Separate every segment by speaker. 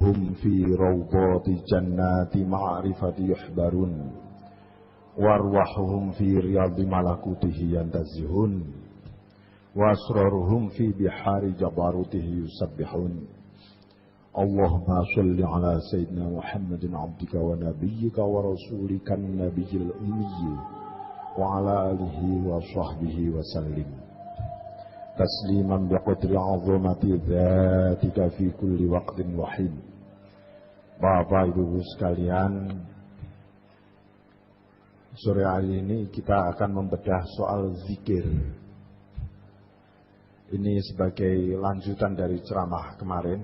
Speaker 1: هم في روضات جنات معرفة يحبرون وارواحهم في رياض ملكوته ينتزهون وأسرارهم في بحار جبروته يسبحون. اللهم صل على سيدنا محمد عبدك ونبيك ورسولك النبي الأمي وعلى آله وصحبه وسلم تسليما بقدر عظمة ذاتك في كل وقت وحين. Bapak Ibu sekalian, sore hari ini kita akan membedah soal zikir. Ini sebagai lanjutan dari ceramah kemarin.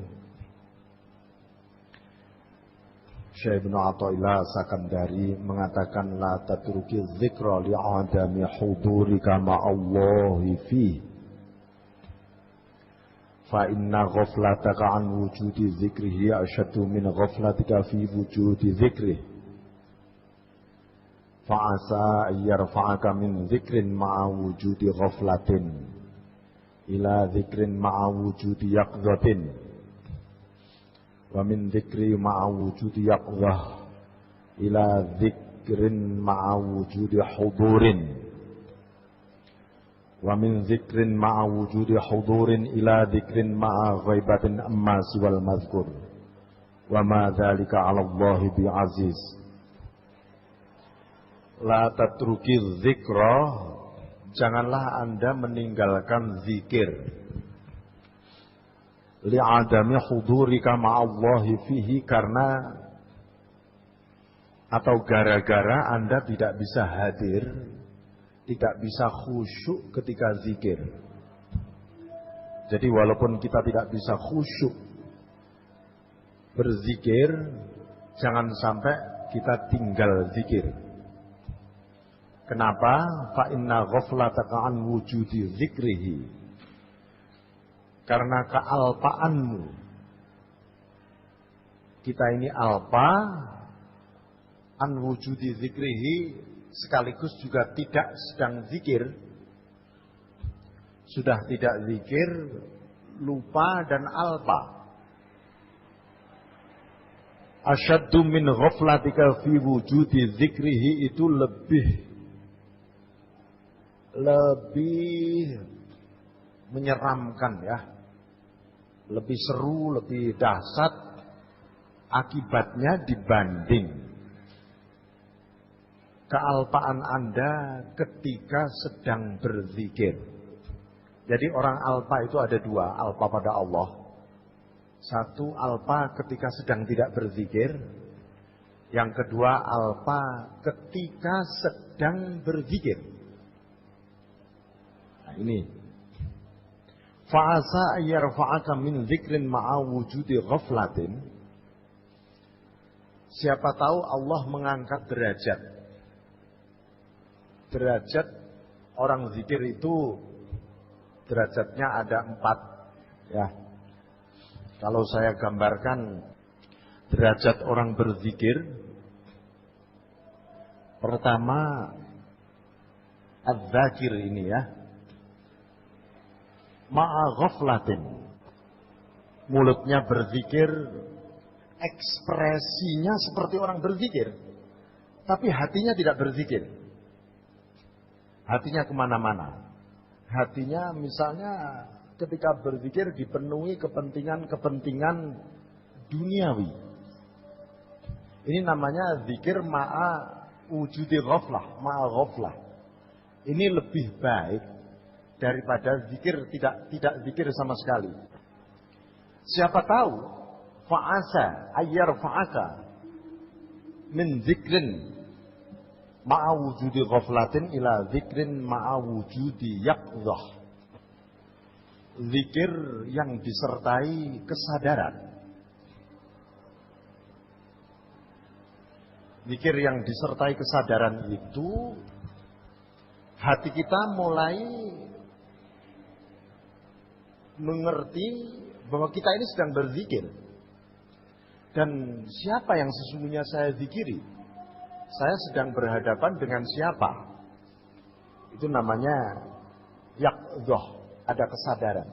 Speaker 1: Syekh Ibnu Athaillah Sakandari mengatakan la tatruki dzikra li'adami hudurika ma'allahi fihi fa inna ghaflataka an wujudi dzikrihi asyaddu min ghaflatika fi wujudi dzikrih fa asa yarfa'aka min dzikrin ma'a wujudi ghaflatin ila dzikrin ma'a wujudi yaqdhatin wa min dzikri ma'a wujudi yaqdhah ila dzikrin ma'a wujudi hudurin wa min dzikrin ma'a wujudi hudurin ila dzikrin ma'a ghaibatin amma siwal mazkur wa ma dzalika 'ala Allahi bi'aziz. La tatruki dzikra, janganlah Anda meninggalkan zikir li'adami hudurika ma'allahi fihi, karena atau gara-gara Anda tidak bisa hadir, tidak bisa khusyuk ketika zikir. Jadi walaupun kita tidak bisa khusyuk berzikir, jangan sampai kita tinggal zikir. Kenapa? Fa inna ghaflataka an wujudi zikrihi, karena kealpaanmu. Kita ini alpa an wujudi zikrihi, sekaligus juga tidak sedang zikir. Sudah tidak zikir, lupa dan alpa. Asyaddu min ghaflatika fi wujudi zikrihi, itu lebih menyeramkan ya. Lebih seru, lebih dahsyat akibatnya dibanding kealpaan Anda ketika sedang berzikir. Jadi orang alpa itu ada dua, alpa pada Allah. Satu, alpa ketika sedang tidak berzikir. Yang kedua, alpa ketika sedang berzikir. Nah ini. Fa'asa ayyarfa'aka min zikrin ma'a wujudi ghaflatin. Siapa tahu Allah mengangkat derajat. Derajat orang zikir itu derajatnya ada 4 ya. Kalau saya gambarkan derajat orang berzikir, pertama az-zakir ini ya, ma'a ghaflatin, mulutnya berzikir, ekspresinya seperti orang berzikir, tapi hatinya tidak berzikir. Hatinya kemana-mana. Hatinya misalnya ketika berzikir dipenuhi kepentingan-kepentingan duniawi. Ini namanya zikir ma'a wujudi ghaflah, ma'a ghaflah. Ini lebih baik daripada zikir tidak zikir sama sekali. Siapa tahu fa'asa ayyarfa'aka min zikrin ma'a wujudi ghaflatin ila zikrin ma'a wujudi yaqdhah. Zikir yang disertai kesadaran. Zikir yang disertai kesadaran itu, hati kita mulai mengerti bahwa kita ini sedang berzikir. Dan siapa yang sesungguhnya saya zikiri? Saya sedang berhadapan dengan siapa? Itu namanya yaqdhah, ada kesadaran.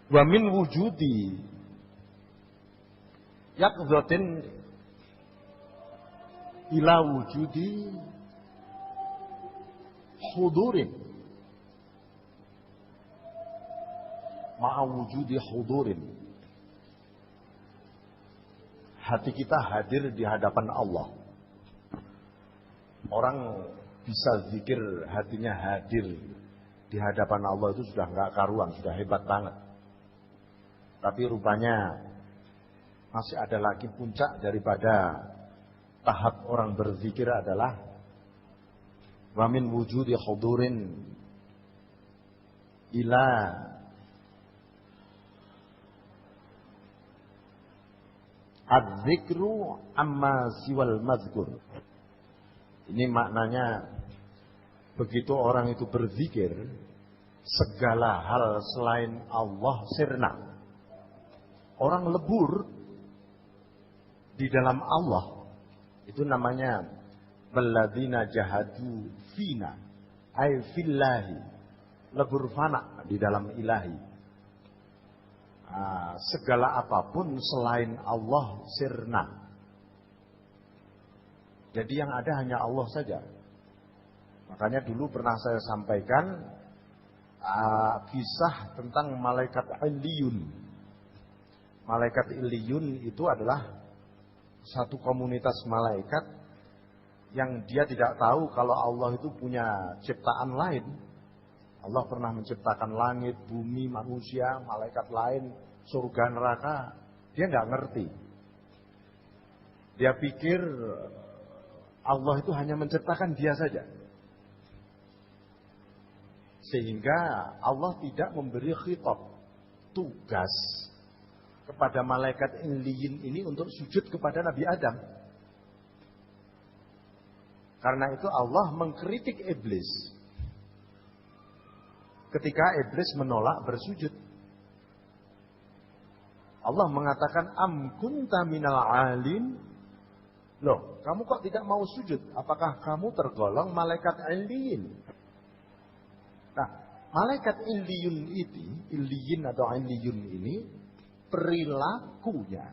Speaker 1: Wa min wujudi yaqdhatin ila wujudi hudurin ma'a wujudi hudurin. Hati kita hadir di hadapan Allah. Orang bisa zikir hatinya hadir di hadapan Allah itu sudah nggak karuan, sudah hebat banget. Tapi rupanya masih ada lagi puncak daripada tahap orang berzikir adalah wa min wujudi hudurin ila az-zikru amma siwal mazkur. Ini maknanya begitu orang itu berzikir, segala hal selain Allah sirna. Orang lebur di dalam Allah. Itu namanya walladzina jahadu fina ay fillahi. Lebur fana di dalam ilahi. Segala apapun selain Allah sirna. Jadi yang ada hanya Allah saja. Makanya dulu pernah saya sampaikan kisah tentang malaikat Illiyun. Malaikat Illiyun itu adalah satu komunitas malaikat yang dia tidak tahu kalau Allah itu punya ciptaan lain. Allah pernah menciptakan langit, bumi, manusia, malaikat lain, surga, neraka. Dia nggak ngerti. Dia pikir Allah itu hanya menciptakan dia saja. Sehingga Allah tidak memberi khitab, tugas kepada malaikat Illiyin ini untuk sujud kepada Nabi Adam. Karena itu Allah mengkritik iblis. Ketika iblis menolak bersujud. Allah mengatakan am kunta minal alim. Loh, kamu kok tidak mau sujud? Apakah kamu tergolong malaikat Illiyin? Nah, malaikat Illiyin atau Illiyun ini perilakunya.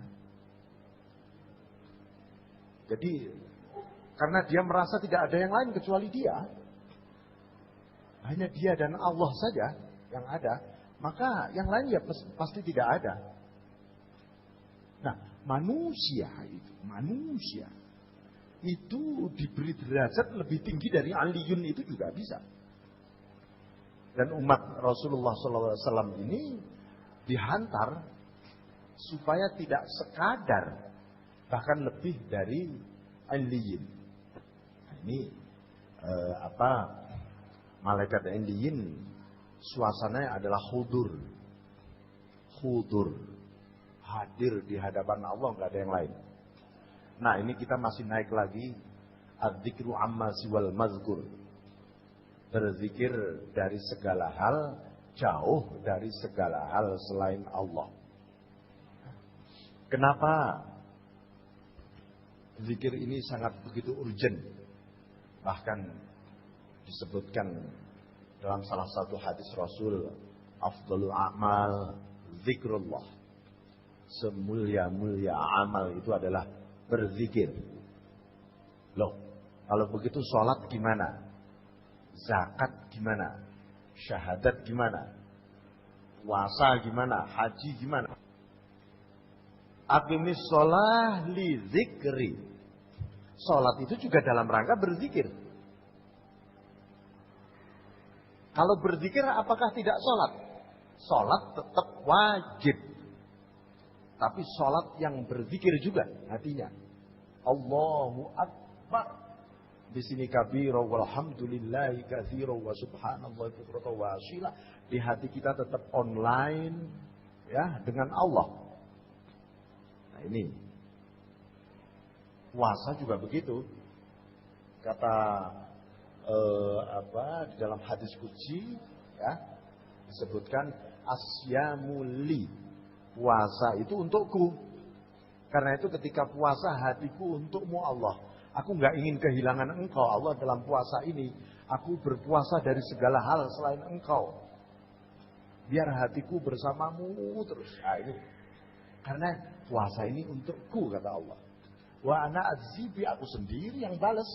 Speaker 1: Jadi karena dia merasa tidak ada yang lain kecuali dia. Hanya dia dan Allah saja yang ada. Maka yang lain ya pasti tidak ada. Nah, manusia itu diberi derajat lebih tinggi dari Aliyun itu juga bisa. Dan umat Rasulullah SAW ini dihantar supaya tidak sekadar, bahkan lebih dari Aliyun. Nah, ini malaikat Illiyin suasananya adalah hudur, hadir di hadapan Allah, nggak ada yang lain. Nah, ini kita masih naik lagi adzikru amma siwal mazkur, berzikir dari segala hal, jauh dari segala hal selain Allah. Kenapa zikir ini sangat begitu urgent? Bahkan disebutkan dalam salah satu hadis Rasul, afdhalul a'mal zikrullah. Semulia-mulia amal itu adalah berzikir. Loh, kalau begitu sholat gimana? Zakat gimana? Syahadat gimana? Puasa gimana? Haji gimana? Aqimis sholah li zikri. Sholat itu juga dalam rangka berzikir. Kalau berzikir apakah tidak sholat? Sholat tetap wajib. Tapi sholat yang berzikir juga hatinya. Allahu Akbar. Di sini kabiro walhamdulillahi katsiro wa subhanallah bukrata wa asila. Di hati kita tetap online ya dengan Allah. Nah ini. Puasa juga begitu. Kata di dalam hadis qudsi ya disebutkan asyamuli, puasa itu untukku. Karena itu ketika puasa hatiku untukmu Allah. Aku nggak ingin kehilangan engkau Allah dalam puasa ini. Aku berpuasa dari segala hal selain engkau. Biar hatiku bersamamu terus. Nah, ini karena puasa ini untukku, kata Allah. Wa ana azibi, aku sendiri yang balas.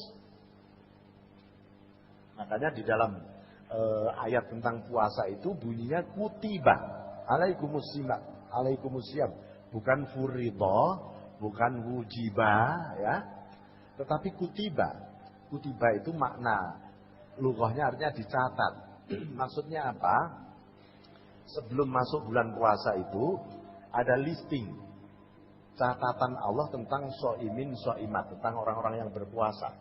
Speaker 1: Makanya di dalam ayat tentang puasa itu bunyinya kutiba alaikumusiyam, bukan furido, bukan wujiba, ya, tetapi kutiba. Kutiba itu makna lughahnya artinya dicatat. Maksudnya apa? Sebelum masuk bulan puasa itu ada listing catatan Allah tentang so'imin so'imat, tentang orang-orang yang berpuasa.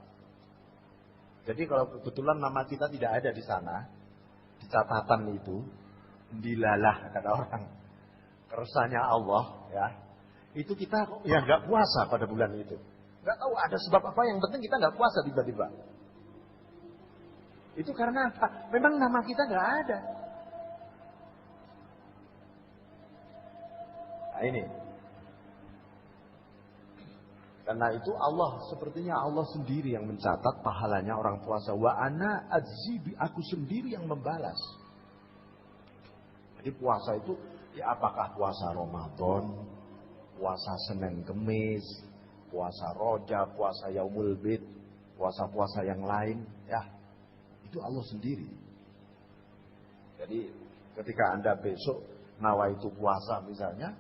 Speaker 1: Jadi kalau kebetulan nama kita tidak ada di sana, di catatan itu, dilalah kata orang, kersanya Allah, ya, itu kita ya nggak puasa pada bulan itu. Nggak tahu ada sebab apa, yang penting kita nggak puasa tiba-tiba. Itu karena apa? Memang nama kita nggak ada. Nah ini. Karena itu Allah, sepertinya Allah sendiri yang mencatat pahalanya orang puasa. Wa ana azibi, aku sendiri yang membalas. Jadi puasa itu, ya apakah puasa Ramadan, puasa Senin Kemis, puasa Rojab, puasa Yaumul Bid, puasa-puasa yang lain, ya itu Allah sendiri. Jadi ketika Anda besok nawaitu puasa misalnya,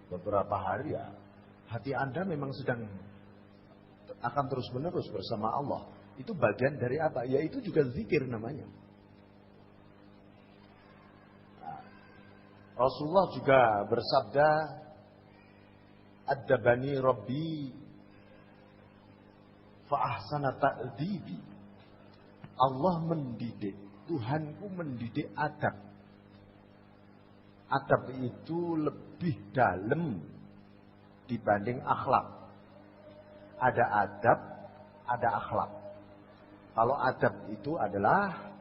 Speaker 1: beberapa hari ya, hati Anda memang sedang akan terus-menerus bersama Allah. Itu bagian dari apa? Ya itu juga zikir namanya. Nah, Rasulullah juga bersabda, "Addabani Rabbi fa ahsana ta'dibi." Allah mendidik, Tuhanku mendidik adab. Adab itu lebih dalam dibanding akhlak. Ada adab, ada akhlak. Kalau adab itu adalah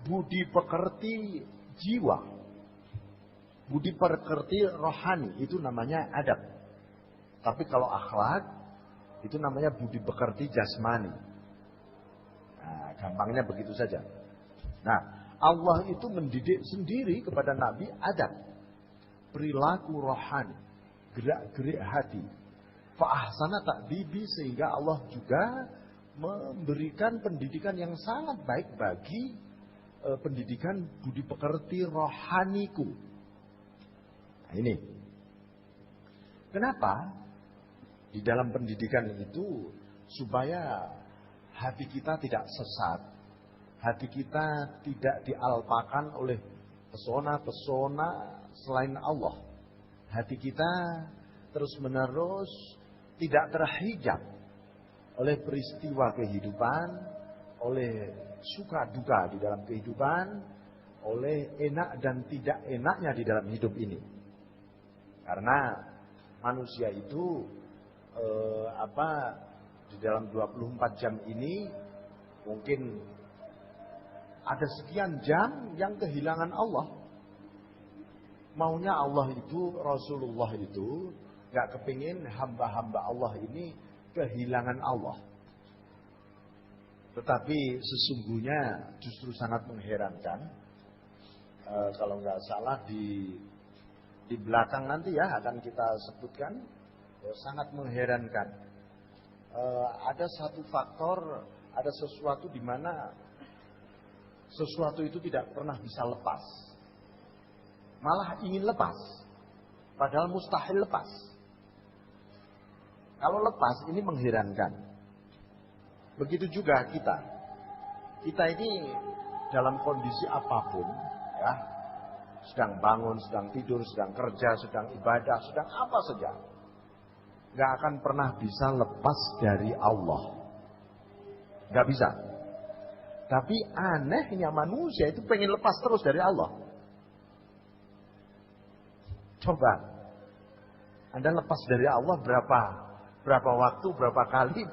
Speaker 1: budi pekerti jiwa, budi pekerti rohani, itu namanya adab. Tapi kalau akhlak, itu namanya budi pekerti jasmani. Nah, gampangnya begitu saja. Nah, Allah itu mendidik sendiri kepada Nabi adab, perilaku rohani, gerak-gerik hati. Fa'ahsana ta'dibi, sehingga Allah juga memberikan pendidikan yang sangat baik bagi pendidikan budi pekerti rohaniku. Nah ini. Kenapa? Di dalam pendidikan itu supaya hati kita tidak sesat, hati kita tidak dialpakan oleh pesona-pesona selain Allah. Hati kita terus-menerus tidak terhijab oleh peristiwa kehidupan, oleh suka duka di dalam kehidupan, oleh enak dan tidak enaknya di dalam hidup ini. Karena manusia itu di dalam 24 jam ini mungkin ada sekian jam yang kehilangan Allah. Maunya Allah itu, Rasulullah itu gak kepingin hamba-hamba Allah ini kehilangan Allah. Tetapi sesungguhnya justru sangat mengherankan. Kalau nggak salah di belakang nanti ya akan kita sebutkan, sangat mengherankan. Ada satu faktor, ada sesuatu di mana sesuatu itu tidak pernah bisa lepas. Malah ingin lepas. Padahal mustahil lepas. Kalau lepas ini mengherankan. Begitu juga kita. Kita ini dalam kondisi apapun, ya, sedang bangun, sedang tidur, sedang kerja, sedang ibadah, sedang apa saja, gak akan pernah bisa lepas dari Allah. Gak bisa. Tapi anehnya manusia itu pengen lepas terus dari Allah. Coba Anda lepas dari Allah berapa waktu, berapa kali,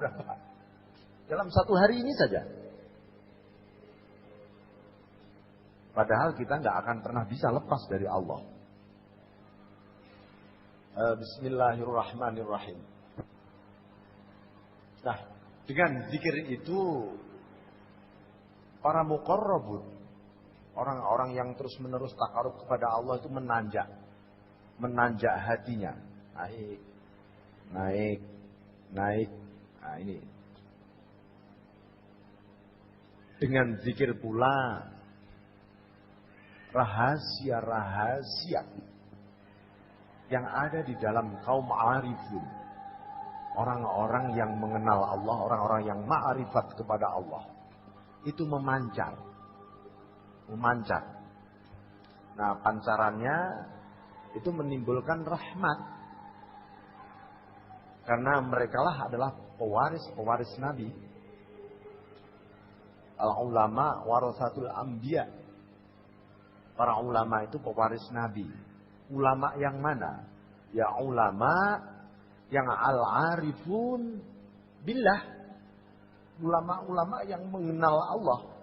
Speaker 1: dalam satu hari ini saja. Padahal kita nggak akan pernah bisa lepas dari Allah. Bismillahirrahmanirrahim. Nah, dengan zikir itu para muqarrabun, Orang-orang yang terus-menerus takarub kepada Allah itu menanjak hatinya. Naik, naik, naik. Nah ini. Dengan zikir pula rahasia-rahasia yang ada di dalam kaum arifun. Orang-orang yang mengenal Allah, orang-orang yang ma'rifat kepada Allah. Itu memancar. Nah, pancarannya itu menimbulkan rahmat. Karena merekalah adalah pewaris Nabi. Al-ulama warasatul anbiya. Para ulama itu pewaris Nabi. Ulama yang mana? Ya ulama yang al-arifun billah. Ulama-ulama yang mengenal Allah.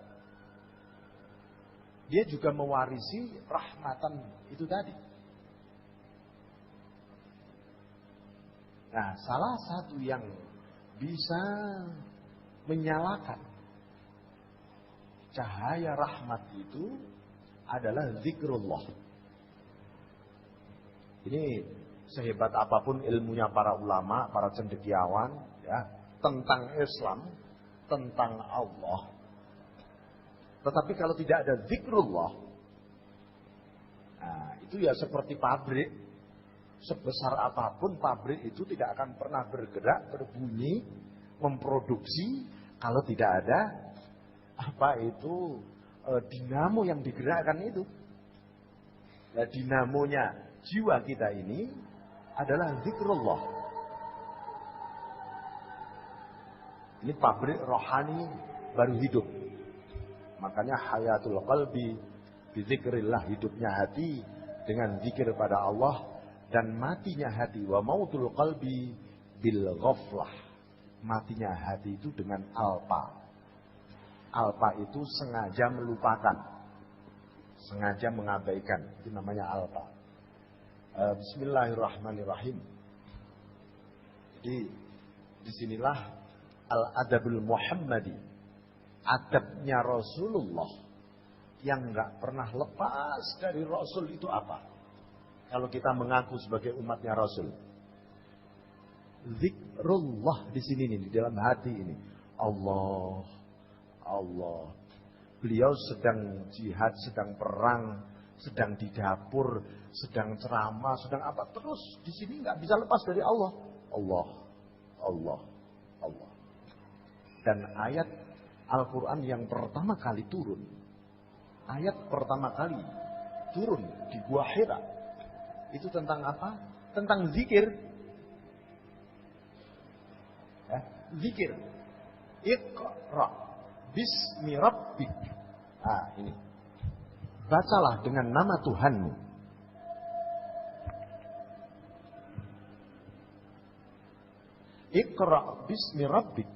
Speaker 1: Dia juga mewarisi rahmatan itu tadi. Nah, salah satu yang bisa menyalakan cahaya rahmat itu adalah zikrullah. Ini sehebat apapun ilmunya para ulama, para cendekiawan, ya, tentang Islam, tentang Allah. Tetapi kalau tidak ada zikrullah, nah, itu ya seperti pabrik. Sebesar apapun pabrik itu tidak akan pernah bergerak, berbunyi, memproduksi kalau tidak ada dinamo yang digerakkan itu. Nah, dinamonya jiwa kita ini adalah zikrullah. Ini pabrik rohani baru hidup. Makanya hayatul qalbi bizikrillah, hidupnya hati dengan zikir pada Allah, dan matinya hati wa mautul qalbi bil ghaflah. Matinya hati itu dengan alpa. Alpa itu sengaja melupakan, sengaja mengabaikan, itu namanya alpa. Bismillahirrahmanirrahim. Jadi disinilah al-adabul Muhammadi, adabnya Rasulullah yang nggak pernah lepas dari Rasul itu apa? Kalau kita mengaku sebagai umatnya Rasul, zikrullah di sini nih, di dalam hati ini, Allah, Allah. Beliau sedang jihad, sedang perang, sedang di dapur, sedang ceramah, sedang apa, terus di sini nggak bisa lepas dari Allah, Allah, Allah, Allah. Dan ayat Al-Quran yang pertama kali turun, ayat pertama kali turun di Gua Hira, itu tentang apa? Tentang zikir. Zikir. Iqra bismi rabbik. Ah, ini. Bacalah dengan nama Tuhanmu. Iqra bismi rabbik.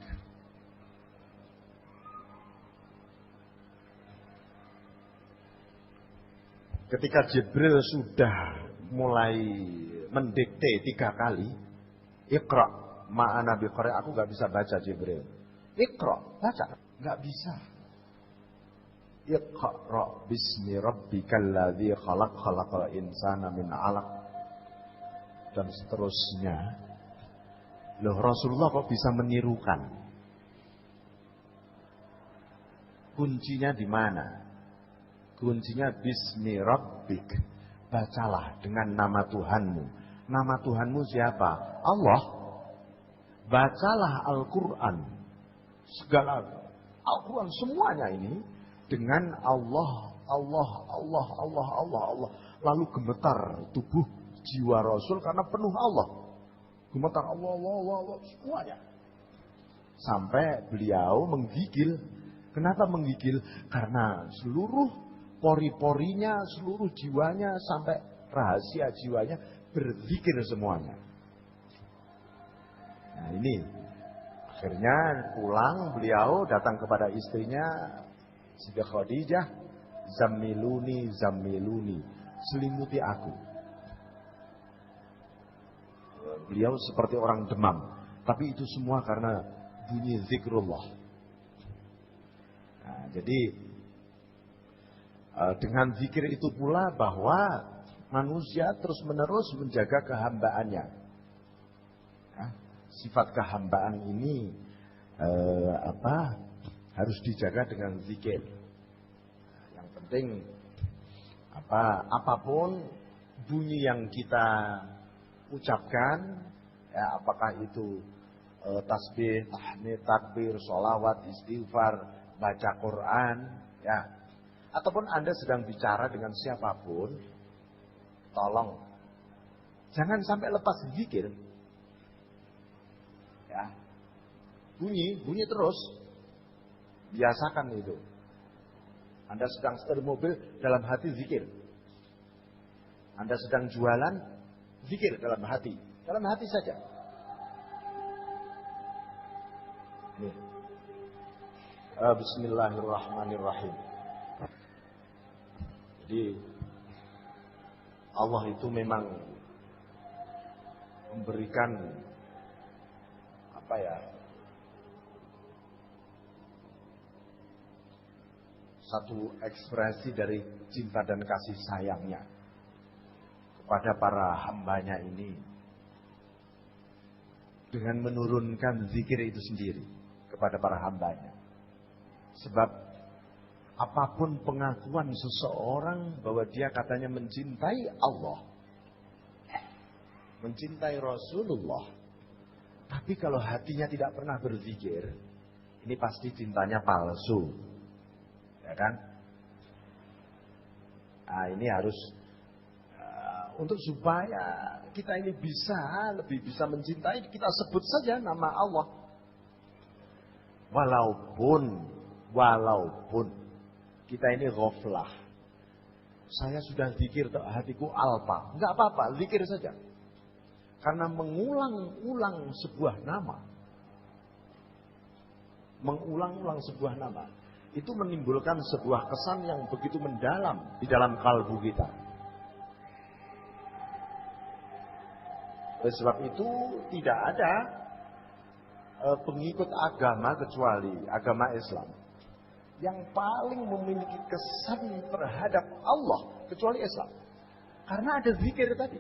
Speaker 1: Ketika Jibril sudah mulai mendikte 3 kali, Iqra ma'ana biqari, aku gak bisa baca Jibril. Iqra, baca, gak bisa. Iqra bismi rabbikal ladzi khalaq, khalaqal insana min 'alaq, dan seterusnya. Loh, Rasulullah kok bisa menirukan? Kuncinya di mana? Kuncinya bismi rabbik. Bacalah dengan nama Tuhanmu. Nama Tuhanmu siapa? Allah. Bacalah Al-Quran. Segala Al-Quran semuanya ini dengan Allah, Allah, Allah, Allah, Allah, Allah. Lalu gemetar tubuh jiwa Rasul karena penuh Allah. Gemetar Allah, Allah, Allah, Allah, semuanya. Sampai beliau menggigil. Kenapa menggigil? Karena seluruh pori-porinya, seluruh jiwanya, sampai rahasia jiwanya berzikir semuanya. Nah ini, akhirnya pulang beliau datang kepada istrinya, Siti Khadijah, Zammiluni, Zammiluni, selimuti aku. Beliau seperti orang demam, tapi itu semua karena bunyi zikrullah. Nah, jadi Dengan zikir itu pula bahwa manusia terus-menerus menjaga kehambaannya. Sifat kehambaan ini harus dijaga dengan zikir. Yang penting apapun bunyi yang kita ucapkan, ya, apakah itu tasbih, tahmid, takbir, sholawat, istighfar, baca Quran, ya, ataupun Anda sedang bicara dengan siapapun, tolong jangan sampai lepas zikir. Ya, bunyi terus, biasakan itu. Anda sedang setir mobil, dalam hati zikir. Anda sedang jualan, zikir dalam hati saja. Bismillahirrahmanirrahim. Jadi Allah itu memang memberikan satu ekspresi dari cinta dan kasih sayangnya kepada para hambanya ini dengan menurunkan zikir itu sendiri kepada para hambanya. Sebab apapun pengakuan seseorang bahwa dia katanya mencintai Allah, mencintai Rasulullah, tapi kalau hatinya tidak pernah berzikir, ini pasti cintanya palsu. Ya kan? Nah, ini harus untuk supaya kita ini lebih bisa mencintai, kita sebut saja nama Allah. Walaupun kita ini ghaflah. Saya sudah zikir, hatiku alpa. Enggak apa-apa, zikir saja. Karena mengulang-ulang sebuah nama, itu menimbulkan sebuah kesan yang begitu mendalam di dalam kalbu kita. Oleh sebab itu tidak ada pengikut agama kecuali agama Islam yang paling memiliki kesan terhadap Allah kecuali Islam. Karena ada zikir tadi.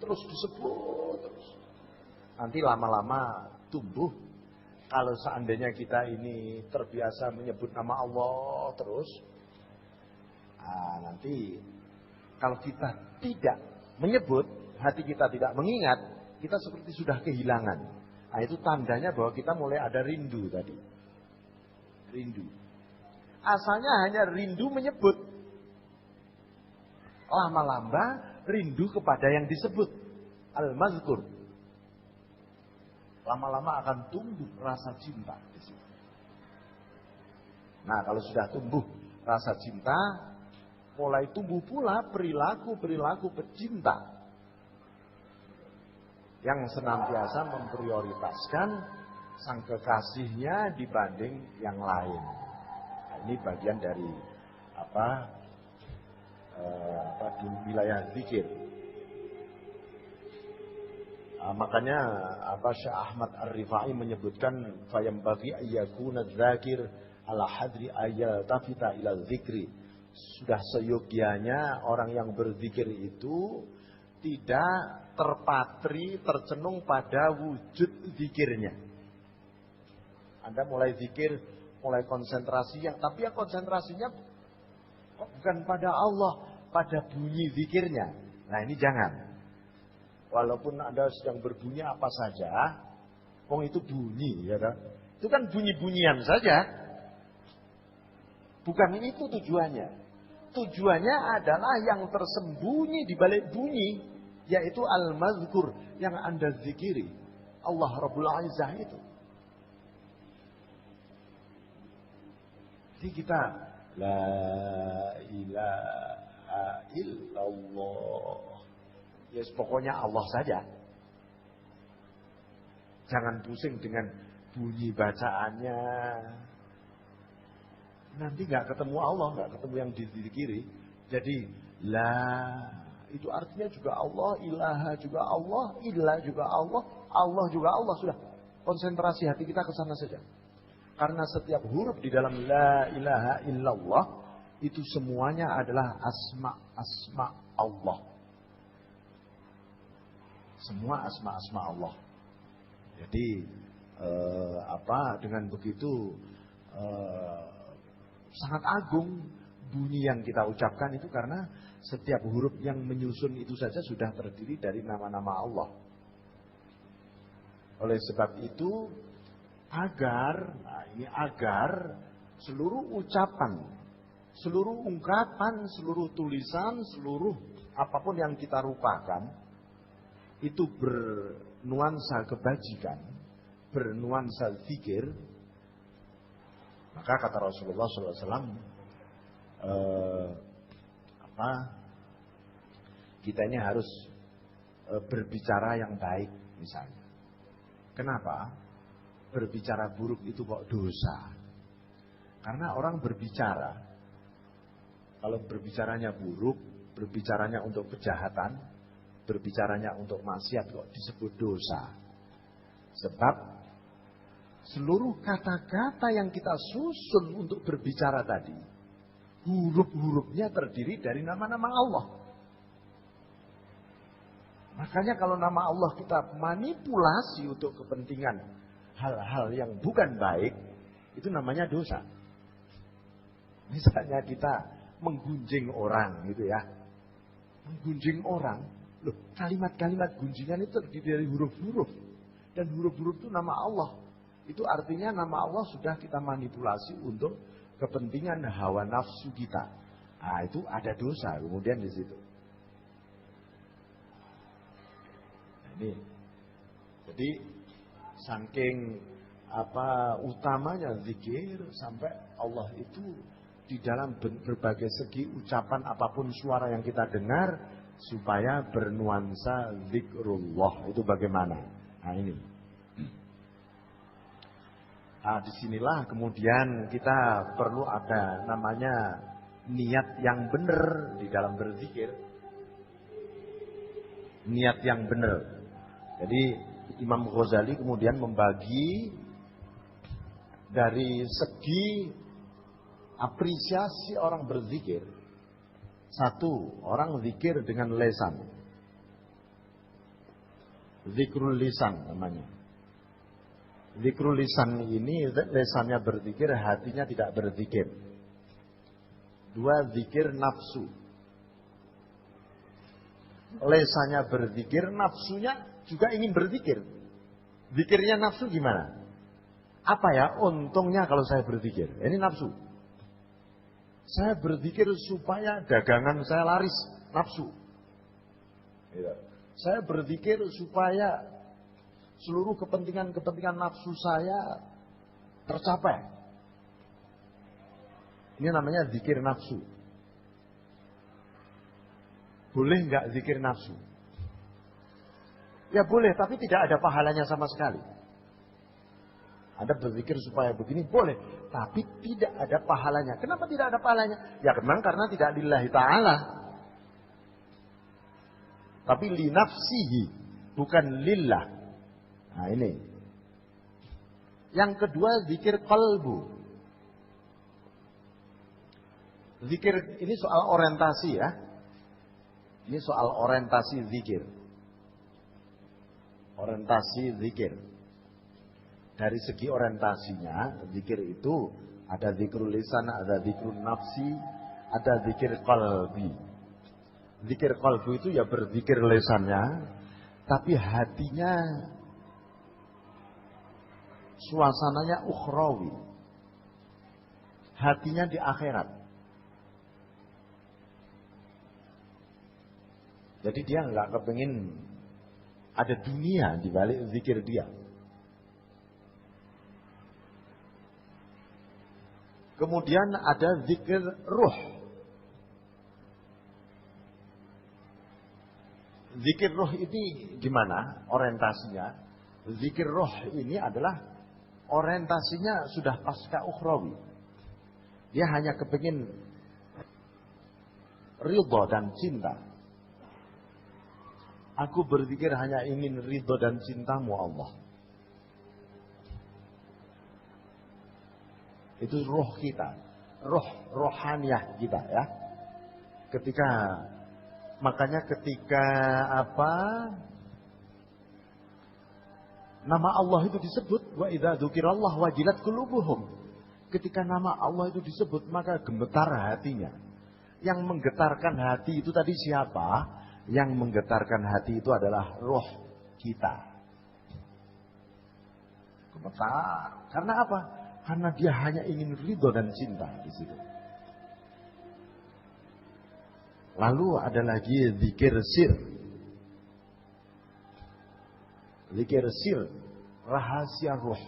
Speaker 1: Terus disebut terus. Nanti lama-lama tumbuh. Kalau seandainya kita ini terbiasa menyebut nama Allah terus, nanti kalau kita tidak menyebut, hati kita tidak mengingat, kita seperti sudah kehilangan. Nah, itu tandanya bahwa kita mulai ada rindu tadi. Rindu. Asalnya hanya rindu menyebut. Lama-lama rindu kepada yang disebut. Al-mazkur. Lama-lama akan tumbuh rasa cinta di situ. Nah, kalau sudah tumbuh rasa cinta, mulai tumbuh pula perilaku pecinta yang senantiasa memprioritaskan sang kekasihnya dibanding yang lain. Nah, ini bagian dari di wilayah zikir. Makanya Syekh Ahmad Ar-Rifai menyebutkan fayambaghi ayyakuna dzakir ala hadri ayyaltafita ila dzikri. Sudah seyogianya orang yang berzikir itu tidak tercenung pada wujud zikirnya. Anda mulai zikir, mulai konsentrasi, tapi yang konsentrasinya bukan pada Allah, pada bunyi zikirnya. Nah, ini jangan. Walaupun Anda sedang berbunyi apa saja, itu bunyi, ya kan? Itu kan bunyi-bunyian saja. Bukan itu tujuannya. Tujuannya adalah yang tersembunyi di balik bunyi, yaitu al-mazkur yang Anda zikiri. Allah Rabbul Izzah itu. Jadi kita la ilaha illallah. Ya, pokoknya Allah saja. Jangan pusing dengan bunyi bacaannya. Nanti nggak ketemu Allah, nggak ketemu yang dizikiri. Jadi itu artinya juga Allah, ilaha juga Allah, ilah juga Allah, Allah juga Allah. Sudah konsentrasi hati kita ke sana saja. Karena setiap huruf di dalam la ilaha illallah itu semuanya adalah asma Allah. Semua asma Allah. Jadi dengan begitu sangat agung bunyi yang kita ucapkan itu, karena setiap huruf yang menyusun itu saja sudah terdiri dari nama-nama Allah. Oleh sebab itu agar seluruh ucapan, seluruh ungkapan, seluruh tulisan, seluruh apapun yang kita rupakan itu bernuansa kebajikan, bernuansa zikir, maka kata Rasulullah SAW, kita ini harus berbicara yang baik misalnya. Kenapa? Berbicara buruk itu kok dosa? Karena orang berbicara, kalau berbicaranya buruk, berbicaranya untuk kejahatan, berbicaranya untuk maksiat kok disebut dosa. Sebab seluruh kata-kata yang kita susun untuk berbicara tadi, huruf-hurufnya terdiri dari nama-nama Allah. Makanya kalau nama Allah kita manipulasi untuk kepentingan hal-hal yang bukan baik, itu namanya dosa. Misalnya kita menggunjing orang gitu ya. Menggunjing orang, loh, kalimat-kalimat gunjingan itu terdiri dari huruf-huruf. Dan huruf-huruf itu nama Allah. Itu artinya nama Allah sudah kita manipulasi untuk kepentingan hawa nafsu kita. Nah, itu ada dosa kemudian di situ. Nah, ini. Jadi saking utamanya zikir, sampai Allah itu di dalam berbagai segi ucapan apapun suara yang kita dengar supaya bernuansa zikrullah. Itu bagaimana? Nah, ini. Nah, disinilah kemudian kita perlu ada namanya niat yang benar di dalam berzikir. Niat yang benar. Jadi Imam Ghazali kemudian membagi dari segi apresiasi orang berzikir. Satu, orang zikir dengan lisan. Zikrul lisan namanya. Zikrul lisan ini lisannya berzikir, hatinya tidak berzikir. Dua, zikir nafsu. Lisannya berzikir, nafsunya juga ingin berzikir. Zikirnya nafsu gimana? Apa ya untungnya kalau saya berzikir? Ini nafsu. Saya berzikir supaya dagangan saya laris, nafsu. Saya berzikir supaya seluruh kepentingan nafsu saya tercapai. Ini namanya zikir nafsu. Boleh nggak zikir nafsu? Ya boleh, tapi tidak ada pahalanya sama sekali. Anda berzikir supaya begini, boleh. Tapi tidak ada pahalanya. Kenapa tidak ada pahalanya? Ya memang karena tidak lillahi ta'ala. Tapi li nafsihi, bukan lillah. Nah ini. Yang kedua, zikir qalbu. Zikir ini soal orientasi ya. Ini soal orientasi zikir. Orientasi zikir. Dari segi orientasinya, zikir itu ada zikrul lisan, ada zikrul nafsi, ada zikir qalbi. Zikir qalbi itu ya berzikir lisannya, tapi hatinya suasananya ukhrawi. Hatinya di akhirat. Jadi dia nggak kepengin ada dunia di balik zikir dia. Kemudian ada zikir ruh. Zikir ruh ini gimana orientasinya? Zikir ruh ini adalah orientasinya sudah pasca ukhrawi. Dia hanya kepingin ridho dan cinta. Aku berzikir hanya ingin ridho dan cintamu Allah. Itu roh kita, rohaniah kita ya. Makanya ketika nama Allah itu disebut, wa idza dzukirallah wajilat qulubuhum. Ketika nama Allah itu disebut, maka gemetar hatinya. Yang menggetarkan hati itu tadi siapa? Yang menggetarkan hati itu adalah roh kita. Gemetar. Karena apa? Karena dia hanya ingin ridho dan cinta di situ. Lalu ada lagi zikir sir. Zikir sir, rahasia roh.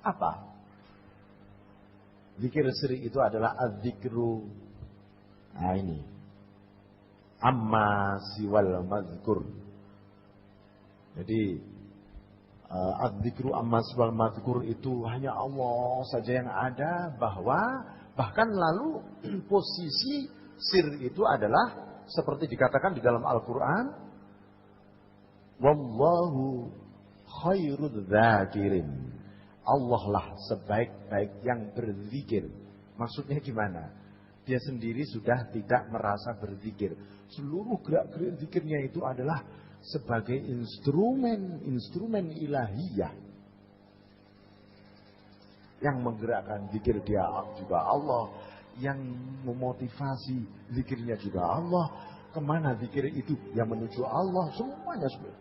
Speaker 1: Apa? Zikir sir itu adalah az-zikru. Nah ini. Amma siwal mazkur. Jadi az-zikru amma siwal mazkur itu hanya Allah saja yang ada, bahkan lalu posisi sir itu adalah seperti dikatakan di dalam Al-Quran, wallahu khairudz dzakirin. Allah lah sebaik-baik yang berzikir. Maksudnya gimana? Dia sendiri sudah tidak merasa berzikir. Seluruh gerak-gerik zikirnya itu adalah sebagai instrumen ilahiyah. Yang menggerakkan zikir dia juga Allah. Yang memotivasi zikirnya juga Allah. Kemana zikir itu yang menuju Allah, semuanya semua.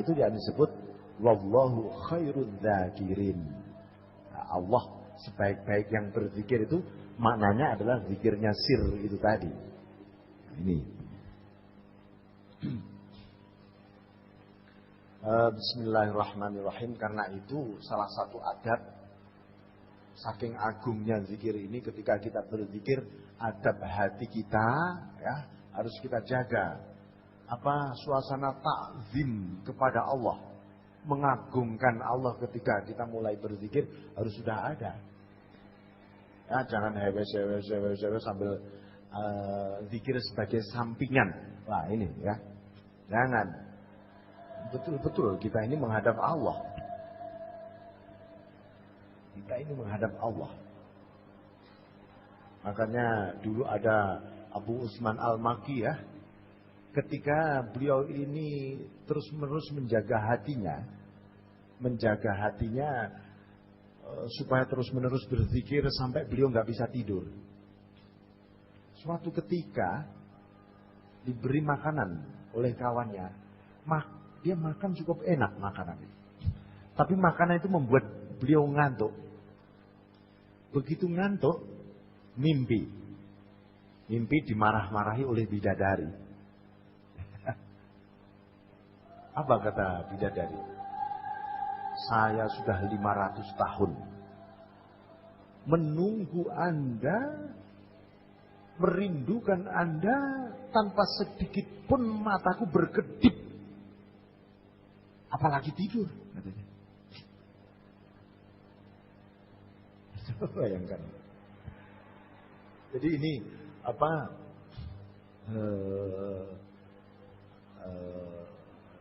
Speaker 1: Itu yang disebut wallahu khairudz dzakirin. Nah, Allah sebaik-baik yang berzikir itu maknanya adalah zikirnya sir itu tadi. Nah, ini. Bismillahirrahmanirrahim. Karena itu salah satu adab, saking agungnya zikir ini, ketika kita berzikir, adab hati kita ya harus kita jaga. Suasana takzim kepada Allah, mengagungkan Allah ketika kita mulai berzikir harus sudah ada. Ya, jangan hewe sambil zikir sebagai sampingan. Wah ini ya, jangan. Betul-betul kita ini menghadap Allah. Kita ini menghadap Allah. Makanya dulu ada Abu Utsman Al-Makki ya. Ketika beliau ini terus-menerus menjaga hatinya supaya terus-menerus berzikir sampai beliau nggak bisa tidur. Suatu ketika diberi makanan oleh kawannya, dia makan cukup enak makanan itu. Tapi makanan itu membuat beliau ngantuk. Begitu ngantuk, mimpi dimarah-marahi oleh bidadari. Apa kata bidadari? Saya sudah 500 tahun menunggu Anda, merindukan Anda, tanpa sedikit pun mataku berkedip. Apalagi tidur, katanya. Bayangkan. Jadi ini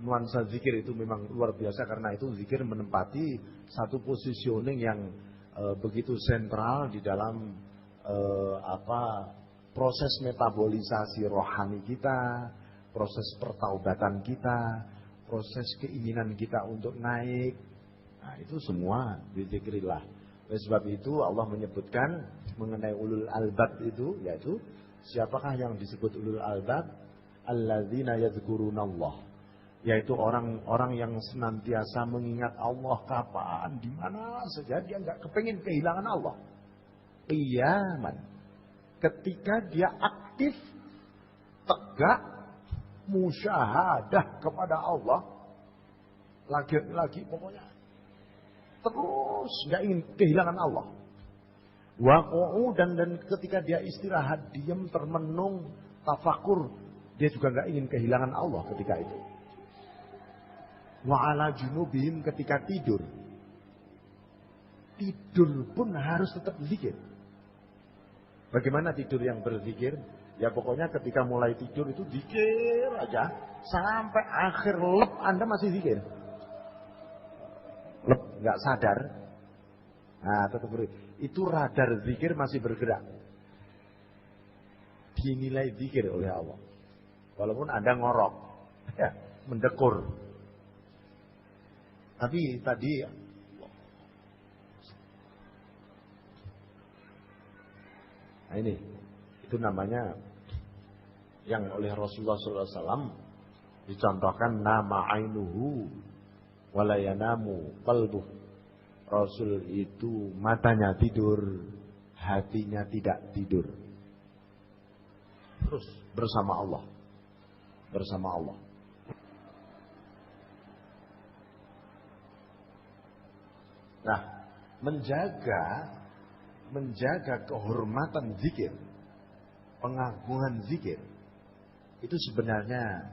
Speaker 1: nuansa zikir itu memang luar biasa, karena itu zikir menempati satu positioning yang begitu sentral di dalam proses metabolisasi rohani kita, proses pertaubatan kita, proses keinginan kita untuk naik. Nah, itu semua dizikrillah. Oleh sebab itu Allah menyebutkan mengenai ulul albab itu, yaitu siapakah yang disebut ulul albab? Alladzina yadhkurunallah. Yaitu orang-orang yang senantiasa mengingat Allah kapan, di mana saja, dia nggak kepengin kehilangan Allah. Qiyaman. Ketika dia aktif, tegak, musyahadah kepada Allah, lagi pokoknya terus nggak ingin kehilangan Allah. Waqu'u, dan ketika dia istirahat, diam, termenung, tafakur, dia juga nggak ingin kehilangan Allah ketika itu. Wa ala junubihim, ketika tidur pun harus tetap zikir. Bagaimana tidur yang berzikir? Ya pokoknya ketika mulai tidur itu zikir aja sampai akhir lep Anda masih zikir. Lep, nggak sadar. Nah, tetap itu radar zikir masih bergerak. Dinilai zikir oleh Allah. Walaupun Anda ngorok, ya, mendekur. Tapi tadi nah ini, itu namanya yang oleh Rasulullah SAW dicontohkan nama ainuhu walayanamu qalbuh. Rasul itu matanya tidur, hatinya tidak tidur. Terus bersama Allah. Bersama Allah. Nah, menjaga kehormatan zikir, pengagungan zikir, itu sebenarnya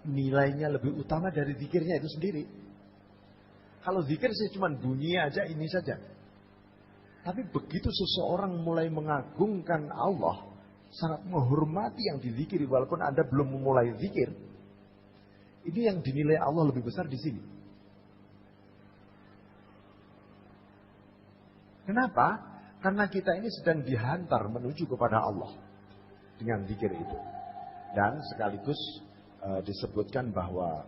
Speaker 1: nilainya lebih utama dari zikirnya itu sendiri. Kalau zikir sih cuma bunyi aja ini saja. Tapi begitu seseorang mulai mengagungkan Allah, sangat menghormati yang dizikiri walaupun Anda belum memulai zikir, ini yang dinilai Allah lebih besar di sini. Kenapa? Karena kita ini sedang dihantar menuju kepada Allah dengan zikir itu. Dan sekaligus disebutkan bahwa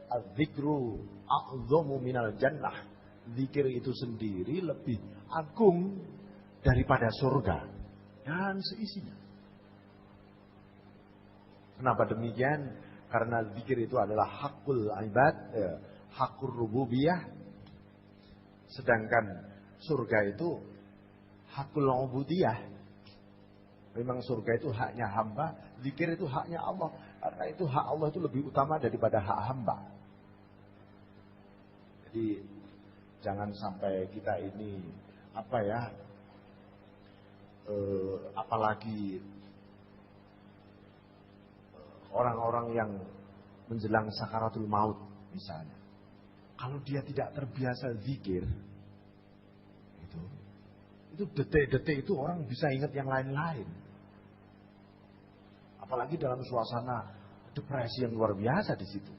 Speaker 1: az-zikru a'zamu minal jannah. Zikir itu sendiri lebih agung daripada surga dan seisinya. Kenapa demikian? Karena zikir itu adalah hakul ibad, hakul rububiyah. Sedangkan surga itu hakul ubudiyah. Memang surga itu haknya hamba, zikir itu haknya Allah. Karena itu hak Allah itu lebih utama daripada hak hamba. Jadi jangan sampai kita ini apalagi orang-orang yang menjelang sakaratul maut misalnya. Kalau dia tidak terbiasa zikir, itu detik-detik itu orang bisa ingat yang lain-lain. Apalagi dalam suasana depresi yang luar biasa di situ.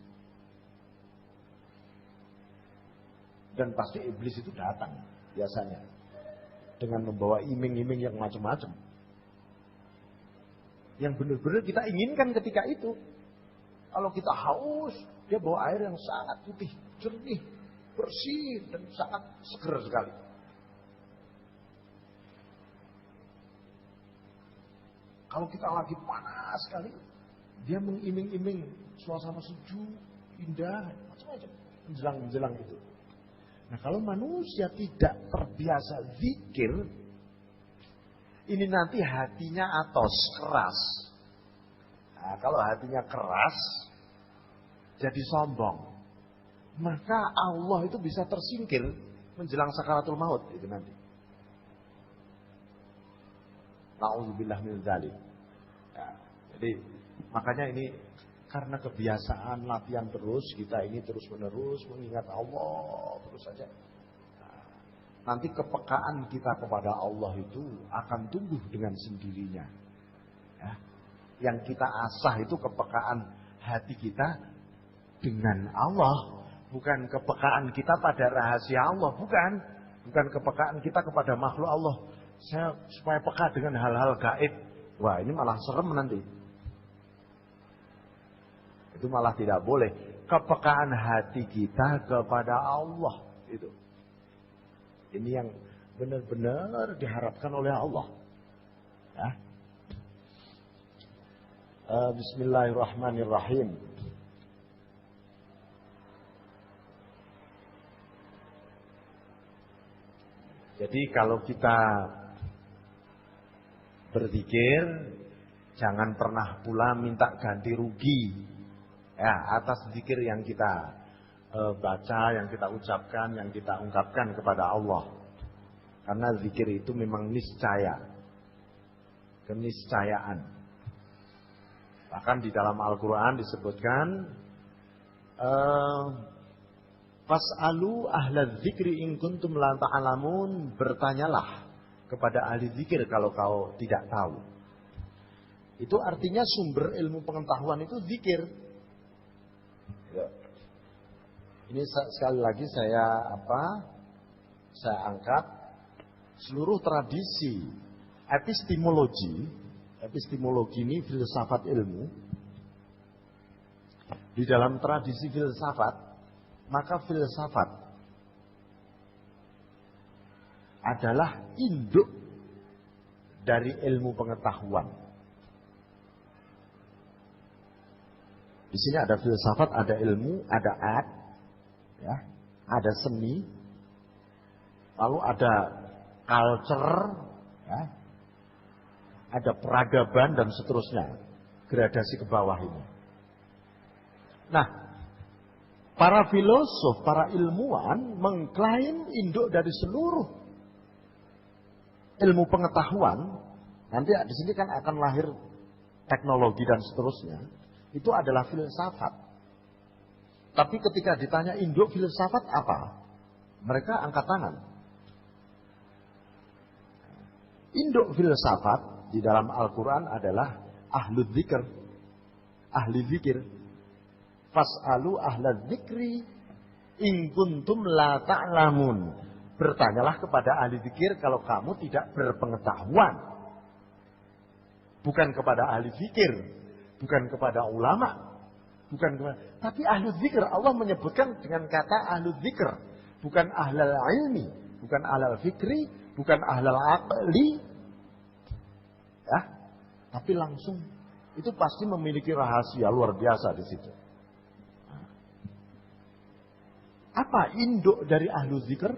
Speaker 1: Dan pasti iblis itu datang biasanya dengan membawa iming-iming yang macam-macam. Yang benar-benar kita inginkan ketika itu. Kalau kita haus, dia bawa air yang sangat putih, jernih, bersih, dan sangat seger sekali. Kalau kita lagi panas sekali, dia mengiming-iming suasana sejuk, indah, macam-macam, menjelang itu. Nah, kalau manusia tidak terbiasa zikir, ini nanti hatinya atos, keras. Nah, kalau hatinya keras, jadi sombong. Maka Allah itu bisa tersingkir menjelang sakaratul maut itu nanti. Na'udzubillah min dzalik. Ya, jadi makanya ini karena kebiasaan latihan terus, kita ini terus-menerus mengingat Allah terus saja. Nah, nanti kepekaan kita kepada Allah itu akan tumbuh dengan sendirinya. Ya. Yang kita asah itu kepekaan hati kita dengan Allah, bukan kepekaan kita pada rahasia Allah, bukan kepekaan kita kepada makhluk Allah. Saya supaya peka dengan hal-hal gaib. Wah, ini malah serem nanti. Itu malah tidak boleh. Kepekaan hati kita kepada Allah itu. Ini yang benar-benar diharapkan oleh Allah. Ya. Bismillahirrahmanirrahim. Jadi kalau kita berzikir, jangan pernah pula minta ganti rugi ya atas zikir yang kita baca, yang kita ucapkan, yang kita ungkapkan kepada Allah. Karena zikir itu memang niscaya, keniscayaan. Bahkan di dalam Al-Quran disebutkan fas'alu ahla dzikri in kuntum la ta'lamun, bertanyalah kepada ahli zikir kalau kau tidak tahu. Itu artinya sumber ilmu pengetahuan itu zikir. Ya. Ini sekali lagi saya saya angkat seluruh tradisi epistemologi ini filsafat ilmu. Di dalam tradisi filsafat, maka filsafat adalah induk dari ilmu pengetahuan. Di sini ada filsafat, ada ilmu, ada art, ya, ada seni, lalu ada culture, ya, ada peradaban dan seterusnya, gradasi ke bawah ini. Nah, para filosof, para ilmuwan mengklaim induk dari seluruh ilmu pengetahuan. Nanti di sini kan akan lahir teknologi dan seterusnya. Itu adalah filsafat. Tapi ketika ditanya induk filsafat apa? Mereka angkat tangan. Induk filsafat di dalam Al-Quran adalah ahlu dzikr, ahli zikir. Fas'alu ahla dzikri in kuntum la ta'lamun. Bertanyalah kepada ahli zikir kalau kamu tidak berpengetahuan. Bukan kepada ahli zikir, bukan kepada ulama, bukan kepada, tapi ahli zikir. Allah menyebutkan dengan kata ahli zikir, bukan ahlal ilmi, bukan ahlal fikri, bukan ahlal aqli. Ya, tapi langsung itu pasti memiliki rahasia luar biasa di situ. Apa induk dari ahlu zikr?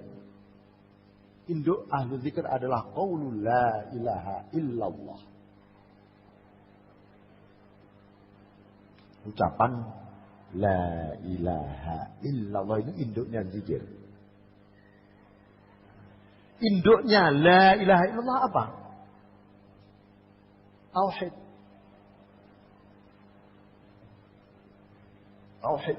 Speaker 1: Induk ahlu zikr adalah qaulul la ilaha illallah. Ucapan la ilaha illallah itu induknya zikir. Induknya la ilaha illallah apa? Tauhid. Tauhid.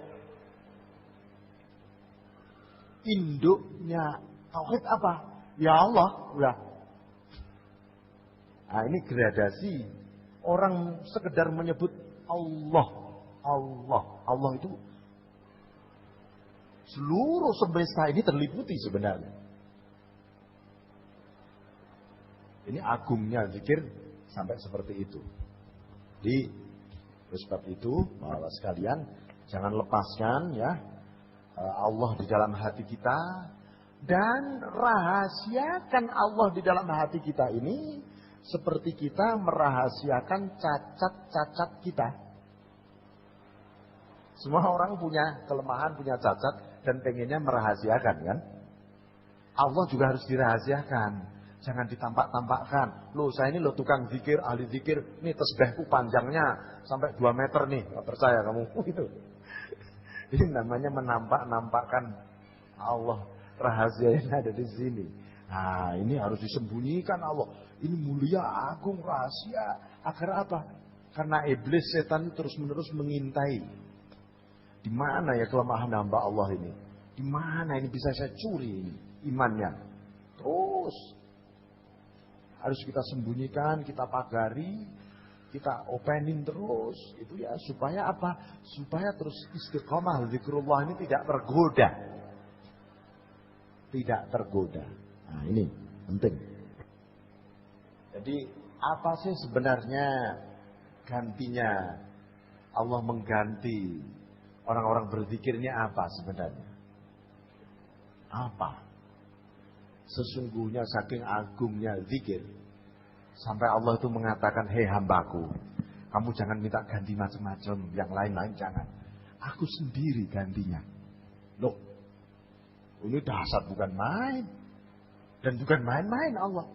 Speaker 1: Induknya tauhid apa? Ya Allah, udah. Nah, ini gradasi. Orang sekedar menyebut Allah, Allah itu seluruh semesta ini terliputi sebenarnya. Ini agungnya zikir sampai seperti itu. Jadi, oleh sebab itu, Bapak sekalian, jangan lepaskan ya Allah di dalam hati kita, dan rahasiakan Allah di dalam hati kita ini seperti kita merahasiakan cacat-cacat kita. Semua orang punya kelemahan, punya cacat, dan pengennya merahasiakan kan. Allah juga harus dirahasiakan. Jangan ditampak-tampakkan. Loh, saya ini loh tukang zikir, ahli zikir. Nih tasbihku panjangnya sampai 2 meter nih. Gak percaya kamu? Gitu. Ini namanya menampak-nampakkan Allah. Rahasia yang ada di sini. Nah, ini harus disembunyikan Allah. Ini mulia, agung, rahasia. Agar apa? Karena iblis, setan terus-menerus mengintai. Di mana ya kelemahan hamba Allah ini? Di mana ini bisa saya curi ini imannya? Terus harus kita sembunyikan, kita pagari, kita openin terus. Itu ya supaya apa? Supaya terus istiqomah zikrullah ini tidak tergoda. Tidak tergoda. Nah, ini penting. Jadi apa sih sebenarnya gantinya Allah mengganti orang-orang berzikirnya apa sebenarnya? Apa? Sesungguhnya saking agungnya zikir sampai Allah itu mengatakan, hei hambaku, kamu jangan minta ganti macam-macam, yang lain-lain jangan. Aku sendiri gantinya. Loh, ini dahsyat bukan main. Dan bukan main-main Allah.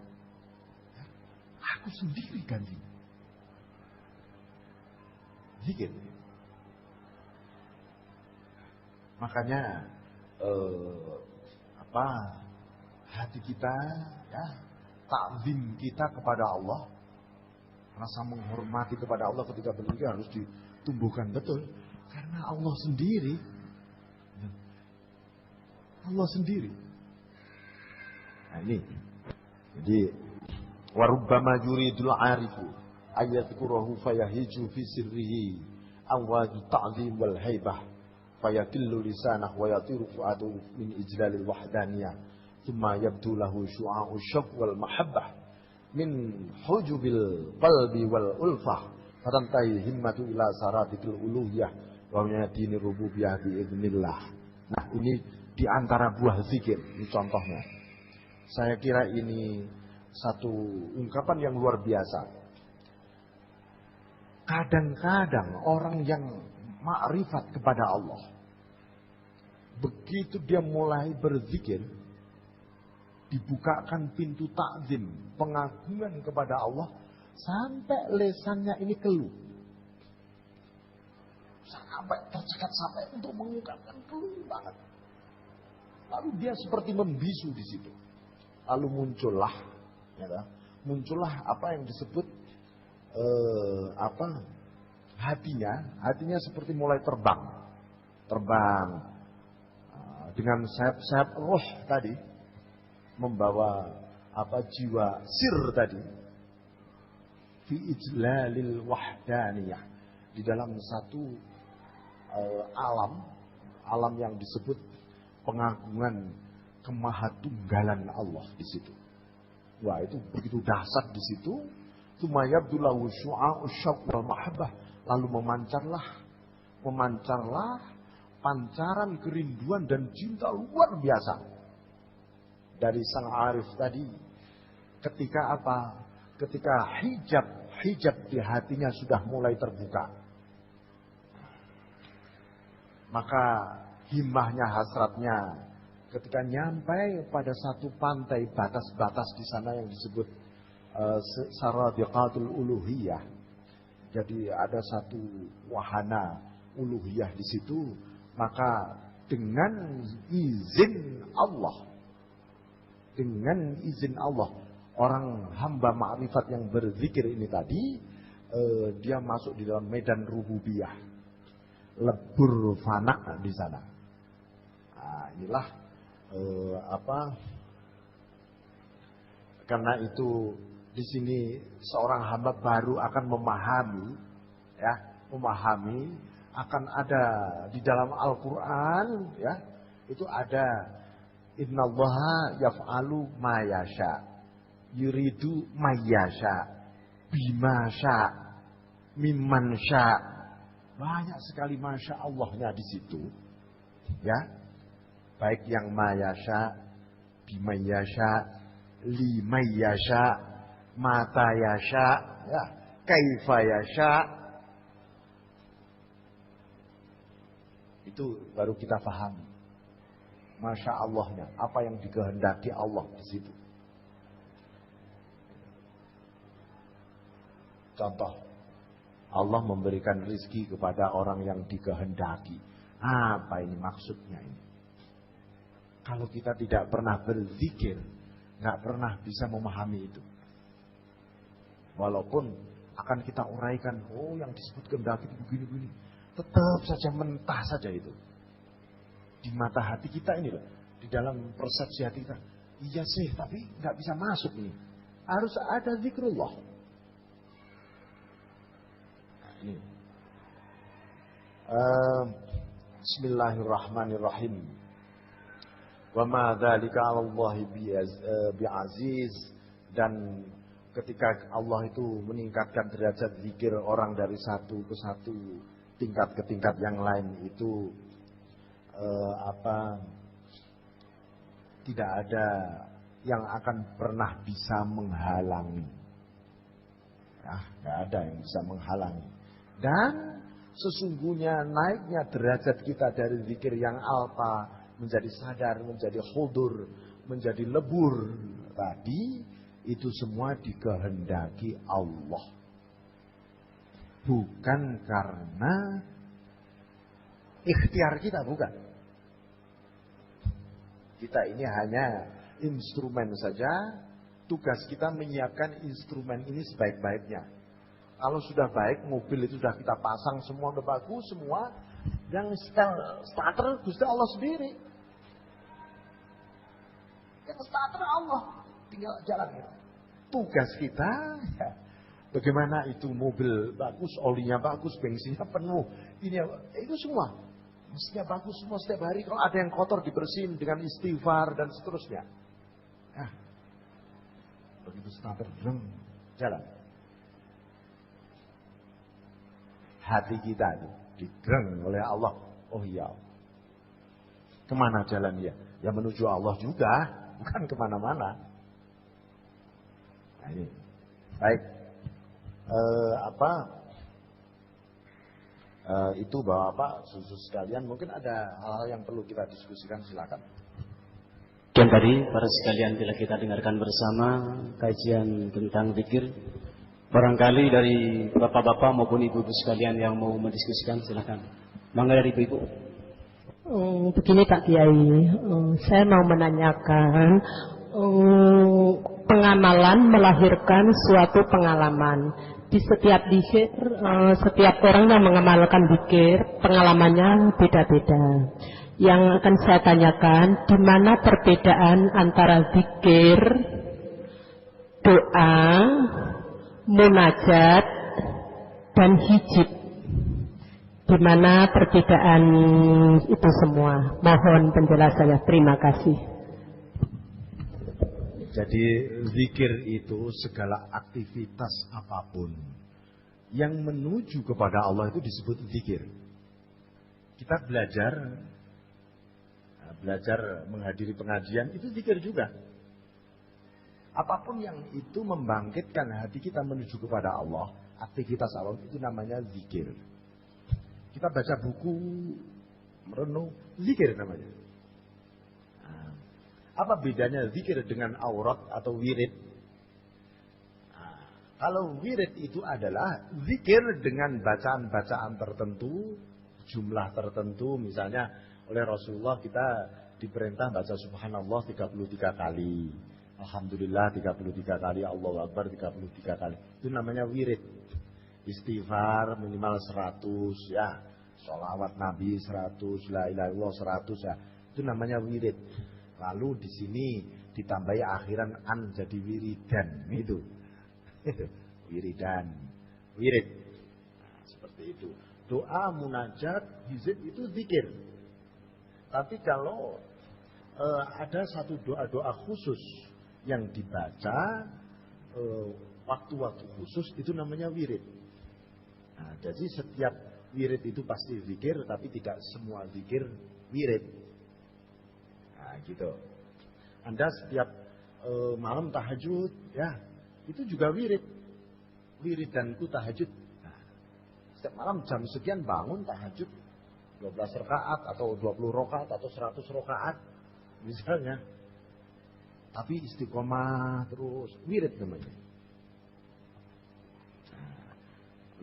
Speaker 1: Aku sendiri gantinya. Zikir. Makanya hati kita ya, takzim kita kepada Allah, rasa menghormati kepada Allah ketika berzikir harus ditumbuhkan betul, karena Allah sendiri. Allah sendiri. Nah ini. Jadi warubbama yuridul arifu ayadhkurahu fayahiju fi sirrihi awaju ta'zim wal haibah fayakillu lisanah wa yatiru fu'adu min ijlalil wahdaniyah thumma yabdu lahu syu'a'u syauq wal mahabbah min hujubil qalbi wal ulfah fatantahi himmatu ila saratitil uluhiyah wa dini rububiyah biiznillah. Nah, ini di antara buah zikir, ini contohnya. Saya kira ini satu ungkapan yang luar biasa. Kadang-kadang orang yang ma'rifat kepada Allah, begitu dia mulai berzikir, dibukakan pintu takzim, pengagungan kepada Allah, sampai lesannya ini keluh. Sampai tercekat sampai untuk mengungkapkan keluh banget. Lalu dia seperti membisu di situ. Lalu muncullah apa yang disebut hatinya seperti mulai terbang dengan sayap-sayap roh tadi, membawa jiwa sir tadi fi ijlalil wahdaniyah, di dalam satu alam yang disebut pengagungan kemahatunggalan Allah di situ. Wah, itu begitu dahsyat di situ. Tsumma yabdulahu syu'a'u syauq wal mahabbah, lalu memancarlah pancaran kerinduan dan cinta luar biasa dari sang arif tadi. Ketika hijab di hatinya sudah mulai terbuka, maka himmahnya, hasratnya, ketika nyampai pada satu pantai batas-batas di sana yang disebut saradiqatul uluhiyah. Jadi ada satu wahana uluhiyah di situ, maka dengan izin Allah, orang hamba ma'rifat yang berzikir ini tadi, dia masuk di dalam medan rububiyah, lebur fana di sana. Nah, inilah karena itu di sini seorang hamba baru akan memahami akan ada di dalam Al-Quran, itu ada innallaha yaf'alu ma yasha yuridu ma yasha bima sya mimman sya. Banyak sekali masya Allahnya di situ, baik yang ma yasha, bima yasha, lima yasha, mata yasha, kaifa yasha. Itu baru kita pahami masya Allahnya, apa yang dikehendaki Allah di situ. Contoh, Allah memberikan rizki kepada orang yang dikehendaki. Apa ini maksudnya ini? Kalau kita tidak pernah berzikir, nggak pernah bisa memahami itu. Walaupun akan kita uraikan, yang disebut kehendaki itu begini-begini, tetap saja mentah saja itu. Di mata hati kita ini loh, di dalam persepsi hati kita, iya sih, tapi nggak bisa masuk ini. Harus ada zikrullah. Nah, ini. Bismillahirrahmanirrahim. Wa ma dzalika 'ala Allahi bi'aziz. Dan ketika Allah itu meningkatkan derajat zikir orang dari satu ke satu, tingkat ke tingkat yang lain, itu tidak ada yang akan pernah bisa menghalangi. Tidak ada yang bisa menghalangi. Dan sesungguhnya naiknya derajat kita dari zikir yang alfa menjadi sadar, menjadi hudur, menjadi lebur tadi, itu semua dikehendaki Allah. Bukan karena ikhtiar kita, bukan. Kita ini hanya instrumen saja. Tugas kita menyiapkan instrumen ini sebaik-baiknya. Kalau sudah baik, mobil itu sudah kita pasang, semua udah bagus semua. Yang starter Gusti Allah sendiri. Yang starter Allah, tinggal jalan kita. Tugas kita, bagaimana itu mobil bagus, olinya bagus, bensinnya penuh. Itu semua mestinya bagus semua setiap hari. Kalau ada yang kotor dibersihin dengan istighfar dan seterusnya. Ah, begitu starter, jalan. Hati kita itu digereng oleh Allah. Oh iya, kemana jalan dia? Ya menuju Allah juga, bukan kemana-mana. Nah, ini baik. Itu Bapak, susu sekalian, mungkin ada hal-hal yang perlu kita diskusikan, silakan.
Speaker 2: Dan tadi para sekalian bila kita dengarkan bersama kajian tentang zikir, barangkali dari bapak-bapak maupun ibu-ibu sekalian yang mau mendiskusikan, silakan. Mangga dari ibu-ibu.
Speaker 3: Begini Pak Kiai, saya mau menanyakan, pengamalan melahirkan suatu pengalaman. Di setiap zikir, setiap orang yang mengamalkan zikir, pengalamannya beda-beda. Yang akan saya tanyakan, di mana perbedaan antara zikir, doa, munajat, dan hijab? Di mana perbedaan itu semua? Mohon penjelasannya. Terima kasih.
Speaker 1: Jadi zikir itu segala aktivitas apapun yang menuju kepada Allah itu disebut zikir. Kita belajar menghadiri pengajian itu zikir juga. Apapun yang itu membangkitkan hati kita menuju kepada Allah, aktivitas Allah itu namanya zikir. Kita baca buku, merenung, zikir namanya. Apa bedanya zikir dengan aurat atau wirid? Kalau wirid itu adalah zikir dengan bacaan-bacaan tertentu, jumlah tertentu, misalnya oleh Rasulullah kita diperintah baca subhanallah 33 kali. Alhamdulillah 33 kali, Allahu Akbar 33 kali. Itu namanya wirid. Istighfar minimal 100 ya. Sholawat Nabi 100, la ilaha illallah 100 ya. Itu namanya wirid. Lalu di sini ditambahi akhiran an jadi wiridan itu. Wiridan, wirid. Nah, seperti itu. Doa, munajat, hizib itu zikir. Tapi kalau ada satu doa-doa khusus yang dibaca waktu-waktu khusus itu namanya wirid. Nah, jadi setiap wirid itu pasti zikir, tapi tidak semua zikir wirid. Nah, gitu. Anda setiap malam tahajud, ya, itu juga wirid. Wiridanku tahajud. Nah, setiap malam jam sekian bangun tahajud 12 rakaat atau 20 rakaat atau 100 rakaat misalnya. Tapi istiqomah terus, wirid namanya. Nah,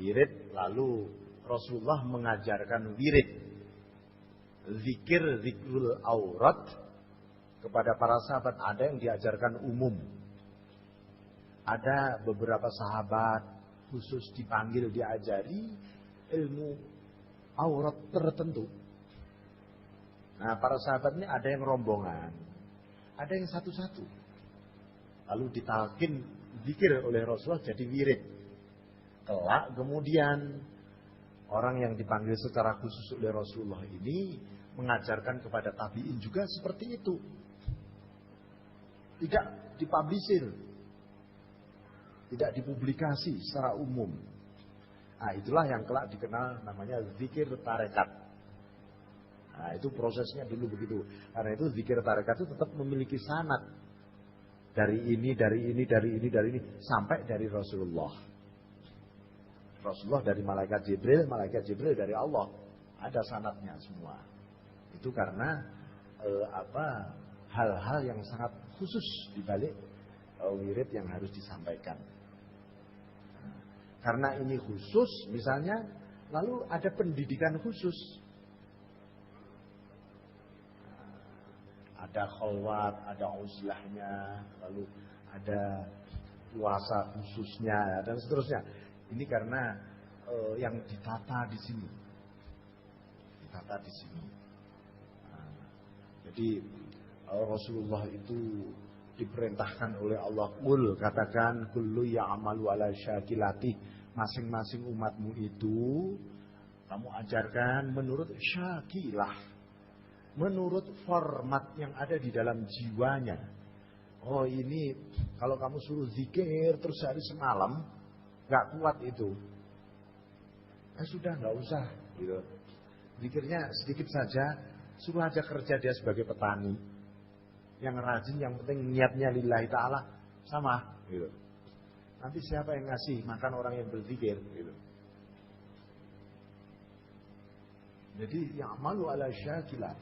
Speaker 1: wirid, lalu Rasulullah mengajarkan wirid. Zikrul aurat kepada para sahabat ada yang diajarkan umum. Ada beberapa sahabat khusus dipanggil diajari ilmu aurat tertentu. Nah, para sahabat ini ada yang rombongan, ada yang satu-satu. Lalu ditalkin zikir oleh Rasulullah jadi wirid. Kelak kemudian orang yang dipanggil secara khusus oleh Rasulullah ini mengajarkan kepada tabi'in juga seperti itu. Tidak dipublisir, tidak dipublikasi secara umum. Nah, itulah yang kelak dikenal namanya zikir tarekat. Nah, itu prosesnya dulu begitu. Karena itu zikir tarekat itu tetap memiliki sanad. Dari ini sampai dari Rasulullah. Rasulullah dari malaikat Jibril dari Allah. Ada sanadnya semua. Itu karena hal-hal yang sangat khusus dibalik wirid yang harus disampaikan. Karena ini khusus, misalnya, lalu ada pendidikan khusus. Ada khalwat, ada uzlahnya, lalu ada puasa khususnya, dan seterusnya. Ini karena yang ditata di sini. Ditata di sini. Nah, jadi Rasulullah itu diperintahkan oleh Allah, qul, katakan kullu ya'malu ala syakilati, masing-masing umatmu itu kamu ajarkan menurut syakilah, menurut format yang ada di dalam jiwanya. Oh ini kalau kamu suruh zikir terus hari semalam nggak kuat itu. Sudah nggak usah gitu. Zikirnya sedikit saja, suruh aja kerja dia sebagai petani. Yang rajin, yang penting niatnya lillahi ta'ala sama gitu. Nanti siapa yang ngasih makan orang yang berzikir gitu. Jadi yang malu ala syakilah.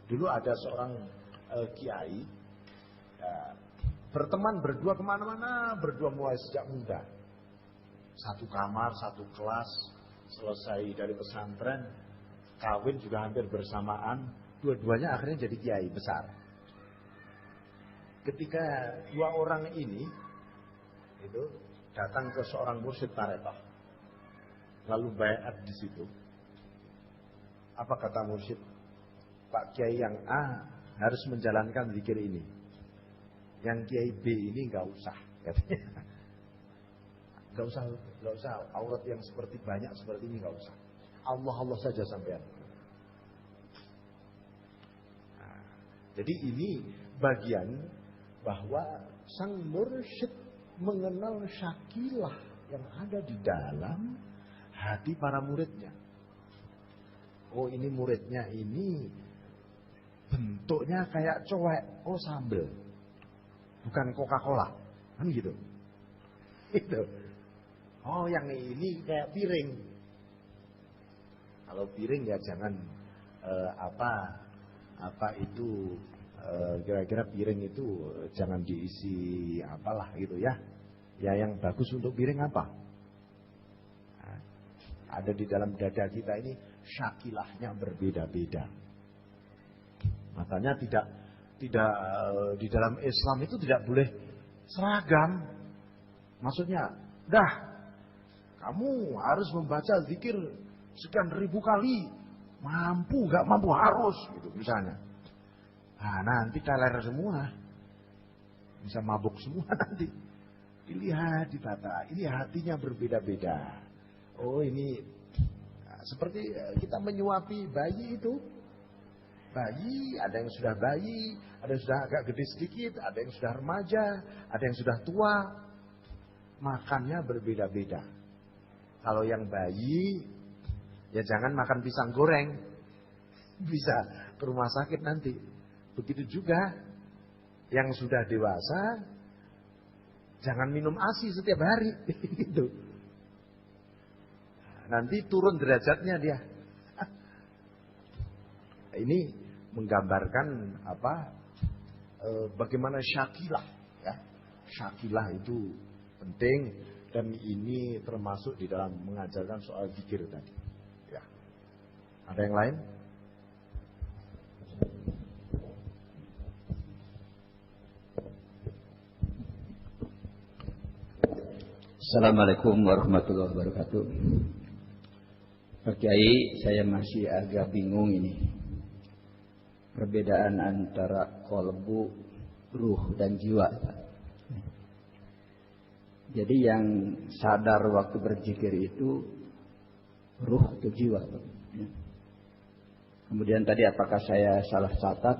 Speaker 1: Dulu ada seorang kiai berteman berdua kemana-mana, berdua mulai sejak muda. Satu kamar, satu kelas, selesai dari pesantren, kawin juga hampir bersamaan. Dua-duanya akhirnya jadi kiai besar. Ketika dua orang ini itu datang ke seorang mursyid tarekah, lalu baiat di situ. Apa kata mursyid? Pak Kiai yang A harus menjalankan zikir ini. Yang Kiai B ini nggak usah, katanya. Nggak usah aurat yang seperti banyak seperti ini, nggak usah. Allah saja sampean. Nah, jadi ini bagian bahwa sang mursyid mengenal syakilah yang ada di dalam hati para muridnya. Oh ini muridnya ini bentuknya kayak cowek, oh sambel, bukan Coca-Cola, kan gitu. Itu. Oh yang ini kayak piring. Kalau piring ya jangan apa itu kira-kira piring itu jangan diisi apalah gitu ya. Ya yang bagus untuk piring apa? Nah, ada di dalam dada kita ini syakilahnya berbeda-beda. Makanya tidak di dalam Islam itu tidak boleh seragam. Maksudnya, kamu harus membaca zikir sekian ribu kali, mampu nggak mampu harus, gitu misalnya. Nah, nanti teler semua, bisa mabuk semua nanti. Dilihat, ditata, ini hatinya berbeda-beda. Oh ini seperti kita menyuapi bayi itu. Bayi, ada yang sudah bayi, ada yang sudah agak gede sedikit, ada yang sudah remaja, ada yang sudah tua. Makannya berbeda-beda. Kalau yang bayi, ya jangan makan pisang goreng. Bisa ke rumah sakit nanti. Begitu juga yang sudah dewasa, jangan minum ASI setiap hari. Gitu. Nanti turun derajatnya dia. Ini menggambarkan bagaimana syakilah, ya. Syakilah itu penting dan ini termasuk di dalam mengajarkan soal zikir tadi. Ya. Ada yang lain?
Speaker 4: Assalamualaikum warahmatullahi wabarakatuh. Pak Kiai, saya masih agak bingung ini. Perbedaan antara kolbu, ruh dan jiwa. Jadi yang sadar waktu berzikir itu ruh atau jiwa. Kemudian tadi apakah saya salah catat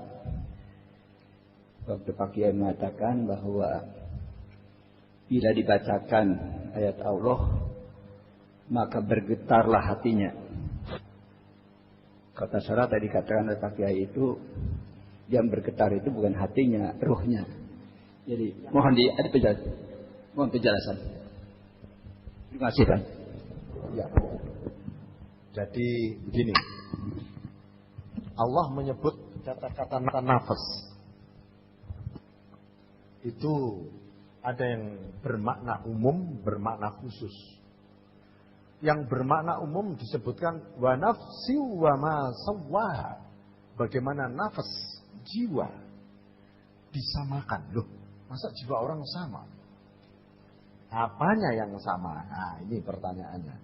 Speaker 4: waktu Pak Kiai mengatakan bahwa bila dibacakan ayat Allah maka bergetarlah hatinya. Kata Sarah tadi katakan oleh Pak Kiai itu yang bergetar itu bukan hatinya, ruhnya. Jadi mohon penjelasan. Terima kasih Pak.
Speaker 1: Ya. Jadi begini. Allah menyebut kata-kata nafas. Itu ada yang bermakna umum, bermakna khusus. Yang bermakna umum disebutkan wa nafsi wa ma sawwaha. Bagaimana nafas, jiwa disamakan. Loh, masa jiwa orang sama? Apanya yang sama? Nah, ini pertanyaannya.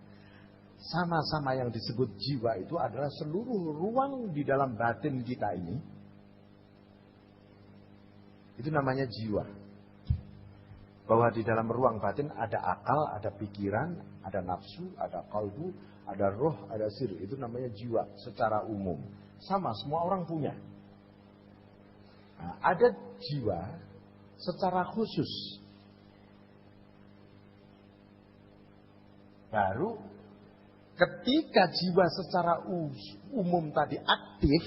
Speaker 1: Sama-sama yang disebut jiwa itu adalah seluruh ruang di dalam batin kita ini. Itu namanya jiwa. Bahwa di dalam ruang batin ada akal, ada pikiran, ada nafsu, ada qalbu, ada roh, ada sir. Itu namanya jiwa secara umum. Sama, semua orang punya. Nah, ada jiwa secara khusus. Baru ketika jiwa secara umum tadi aktif,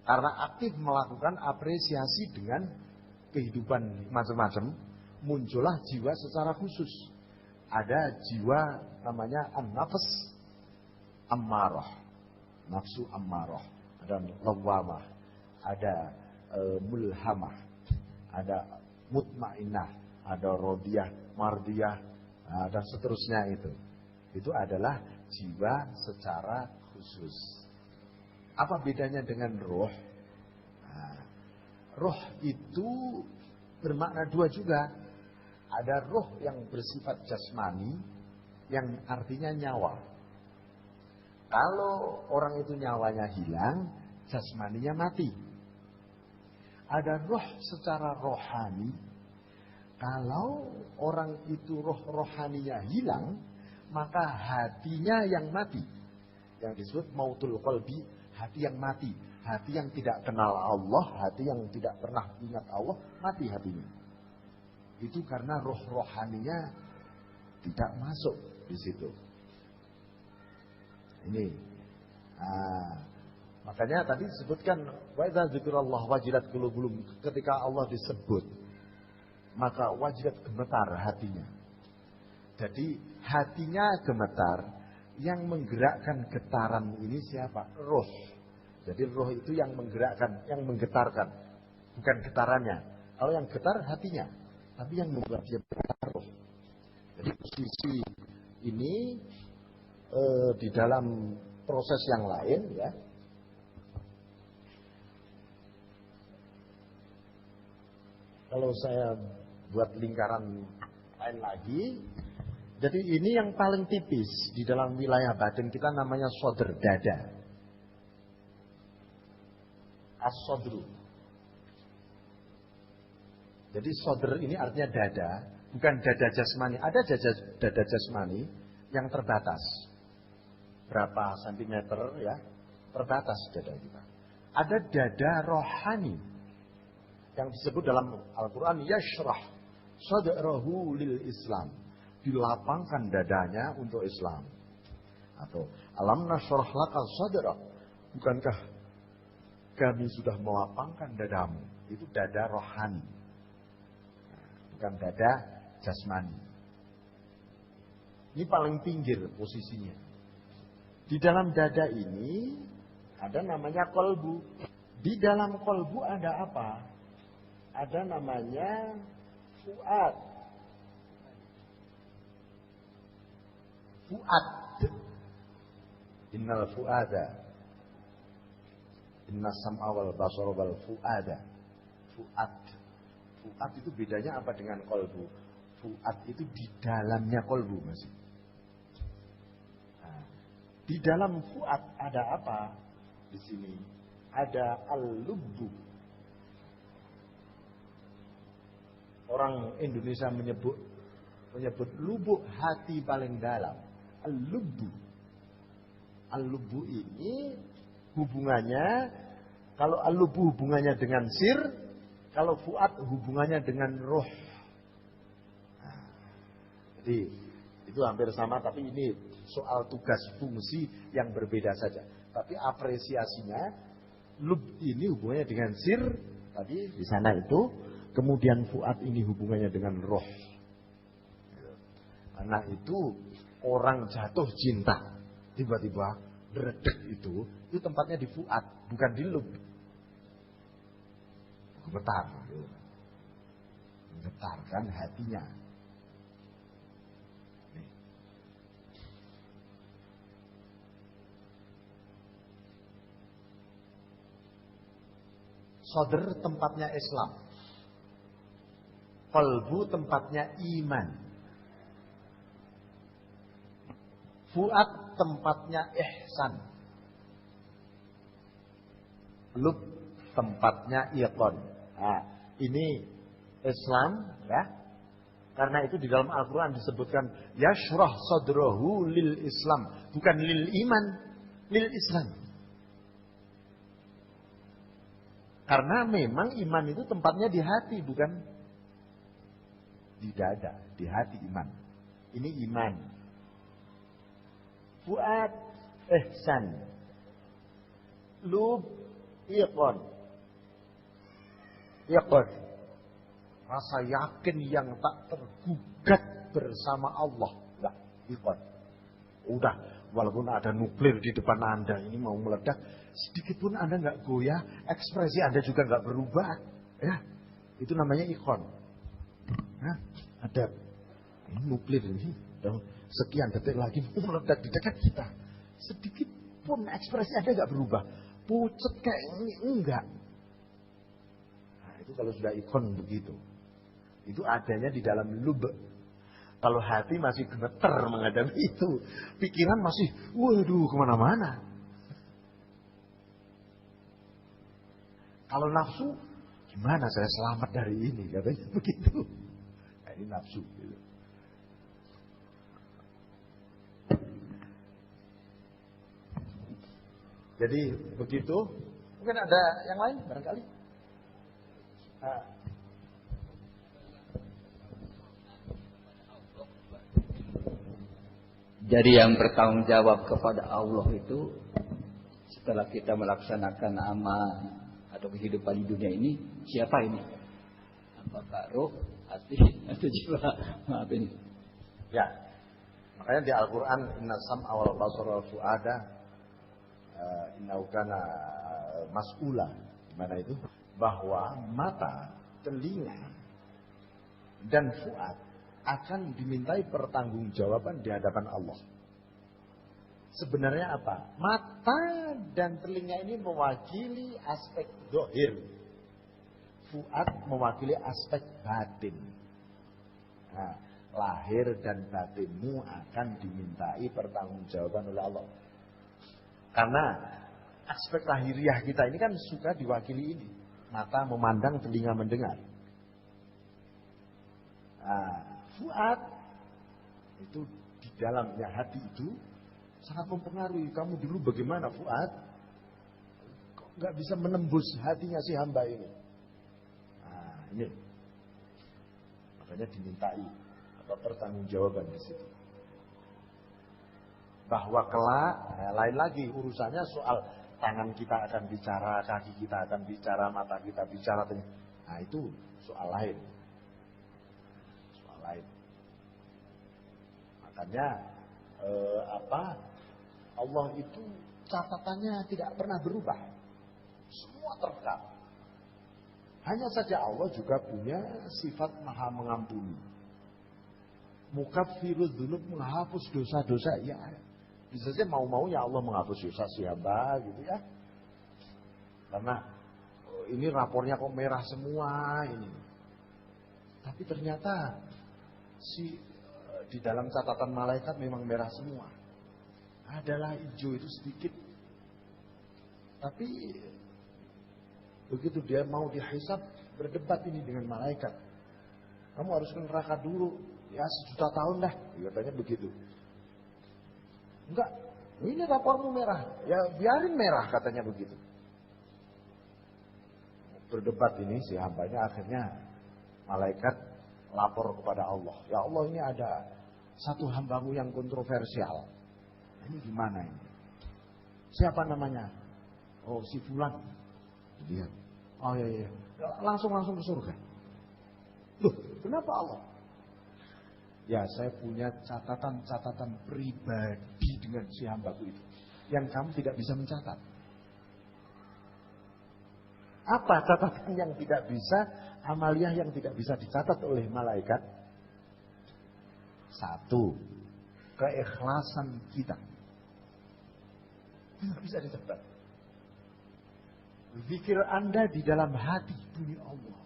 Speaker 1: karena aktif melakukan apresiasi dengan kehidupan macam-macam, muncullah jiwa secara khusus. Ada jiwa namanya an-nafs ammarah, nafsu ammarah, ada lawamah, ada mulhamah, ada mutmainnah, ada rodiyah, mardiyah, dan seterusnya itu. Itu adalah jiwa secara khusus. Apa bedanya dengan roh? Nah, roh itu bermakna dua juga. Ada roh yang bersifat jasmani, yang artinya nyawa. Kalau orang itu nyawanya hilang, jasmaninya mati. Ada roh secara rohani. Kalau orang itu rohaninya hilang, maka hatinya yang mati. Yang disebut mautul qalbi, hati yang mati. Hati yang tidak kenal Allah, hati yang tidak pernah ingat Allah, mati hatinya. Itu karena roh rohaninya tidak masuk di situ. Ini. Makanya tadi disebutkan wa idza dzikrallah wajilat qulubuhum, ketika Allah disebut maka wajilat gemetar hatinya. Jadi hatinya gemetar, yang menggerakkan getaran ini siapa? Roh. Jadi roh itu yang menggerakkan, yang menggetarkan, bukan getarannya. Kalau yang getar hatinya, tapi yang membuat dia bergetar. Jadi posisi ini di dalam proses yang lain, ya. Kalau saya buat lingkaran lain lagi, jadi ini yang paling tipis di dalam wilayah batin kita namanya sodr, dada. As-sodru. Jadi sodr ini artinya dada, bukan dada jasmani. Ada dada jasmani yang terbatas. Berapa sentimeter, ya, terbatas dada kita. Ada dada rohani yang disebut dalam Al-Quran, yashrah sadrahu lil Islam, dilapangkan dadanya untuk Islam. Atau alam nashrah laka sadrak, bukankah kami sudah melapangkan dadamu. Itu dada rohani, bukan dada jasmani. Ini paling pinggir posisinya. Di dalam dada ini ada namanya kolbu. Di dalam kolbu ada apa? Ada namanya fuad. Fuad. Innal fuada. Inna sam'a wal basara wal fuada. Fuad. Fuad itu bedanya apa dengan kolbu? Fuad itu di dalamnya kolbu, masih. Nah, di dalam fuad ada apa? Di sini ada al-lubbu. Orang Indonesia menyebut lubuk hati paling dalam. Al-lubbu. Al-lubbu ini hubungannya, kalau al-lubbu hubungannya dengan sir, kalau fuad hubungannya dengan roh. Nah, jadi itu hampir sama, tapi ini soal tugas fungsi yang berbeda saja. Tapi apresiasinya, lub ini hubungannya dengan sir, tadi di sana itu. Kemudian fuad ini hubungannya dengan roh. Karena itu orang jatuh cinta, tiba-tiba dredeg itu tempatnya di fuad, bukan di lub. Gemetar, menggetarkan hatinya. Sodr tempatnya Islam. Qalbu tempatnya iman. Fuad tempatnya ihsan. Lub tempatnya iqon. Nah, ini Islam, ya. Karena itu di dalam Al-Quran disebutkan yashrah sadrahu lil Islam, bukan lil iman, lil Islam. Karena memang iman itu tempatnya di hati, bukan di dada, di hati iman. Ini iman. Fuad, ihsan. Lub, iqon. Iqon. Rasa yakin yang tak tergugat bersama Allah. Nah, iqon. Udah, walaupun ada nuklir di depan Anda ini mau meledak, sedikit pun Anda nggak goyah, ekspresi Anda juga nggak berubah. Ya, itu namanya iqon. Nah, ada ini nuklir ini, sekian detik lagi mau meledak di dekat kita. Sedikit pun ekspresi Anda nggak berubah. Pucet kayak ini, enggak. Nah, itu kalau sudah ikon begitu. Itu adanya di dalam lub. Kalau hati masih gemeter menghadapi itu. Pikiran masih, waduh, kemana-mana. Kalau nafsu, gimana saya selamat dari ini? Katanya begitu. Nah, ini nafsu. Gitu. Jadi begitu. Mungkin ada yang lain barangkali.
Speaker 4: Jadi yang bertanggung jawab kepada Allah itu setelah kita melaksanakan amal atau kehidupan di dunia ini, siapa ini? Apakah roh, hati, atau jiwa? Maaf ini.
Speaker 1: Ya. Makanya di Al-Quran inna sam'a wal basara wal fu'ada innahu kana mas'ula. Gimana itu? Bahwa mata, telinga, dan fuad akan dimintai pertanggungjawaban di hadapan Allah. Sebenarnya apa? Mata dan telinga ini mewakili aspek zahir. Fuad mewakili aspek batin. Nah, lahir dan batinmu akan dimintai pertanggungjawaban oleh Allah. Karena aspek lahiriah kita ini kan suka diwakili ini. Mata memandang, telinga mendengar. Nah, fuad itu di dalamnya hati itu sangat mempengaruhi kamu dulu bagaimana fuad. Kok nggak bisa menembus hatinya si hamba ini. Nah, ini makanya dimintai pertanggungjawaban di situ. Bahwa kelak lain lagi urusannya soal tangan kita akan bicara, kaki kita akan bicara, mata kita bicara. Nah itu soal lain. Soal lain. Makanya Allah itu catatannya tidak pernah berubah. Semua terekam. Hanya saja Allah juga punya sifat maha mengampuni. Mukaffirudz dzunub, menghapus dosa-dosa. Ya, bisa saja mau-maunya Allah menghapus dosa si hamba gitu ya. Karena ini rapornya kok merah semua ini. Tapi ternyata di dalam catatan malaikat memang merah semua. Adalah hijau itu sedikit. Tapi begitu dia mau dihisab, berdebat ini dengan malaikat. Kamu harus ke neraka dulu. Ya 1.000.000 tahun dah. Katanya begitu. Enggak. Ini rapormu merah. Ya biarin merah katanya begitu. Berdebat ini si hambanya akhirnya malaikat lapor kepada Allah. Ya Allah, ini ada satu hambamu yang kontroversial. Ini gimana ini? Siapa namanya? Oh si Fulan. Lihat. Oh iya. Langsung ke surga. Loh, kenapa Allah? Ya saya punya catatan-catatan pribadi dengan si hambaku itu. Yang kamu tidak bisa mencatat. Apa catatan yang tidak bisa? Amaliah yang tidak bisa dicatat oleh malaikat. 1. Keikhlasan kita. Tidak bisa dicatat. Zikir Anda di dalam hati demi Allah.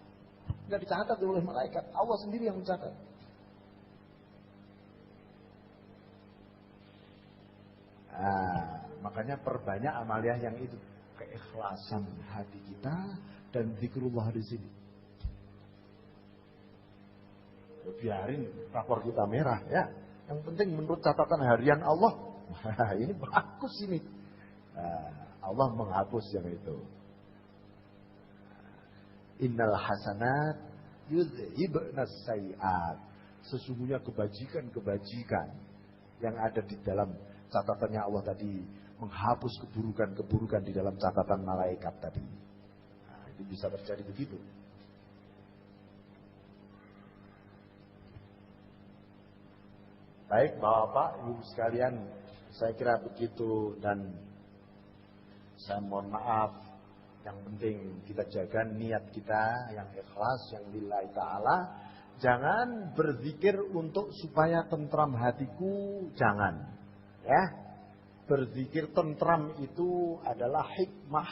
Speaker 1: Tidak dicatat oleh malaikat. Allah sendiri yang mencatat. Makanya perbanyak amaliah yang itu. Keikhlasan hati kita dan zikrullah di sini. Biarin rapor kita merah ya. Yang penting menurut catatan harian Allah, ini bagus ini. Allah menghapus yang itu. Innal hasanat yudhibnas sayiat. Sesungguhnya kebajikan-kebajikan yang ada di dalam catatannya Allah tadi menghapus keburukan-keburukan di dalam catatan malaikat tadi. Nah, itu bisa terjadi begitu. Baik, Bapak, Ibu sekalian, saya kira begitu, dan saya mohon maaf. Yang penting kita jaga niat kita yang ikhlas, yang lillahi ta'ala. Jangan berzikir untuk supaya tentram hatiku, jangan. Ya, berzikir tentram itu adalah hikmah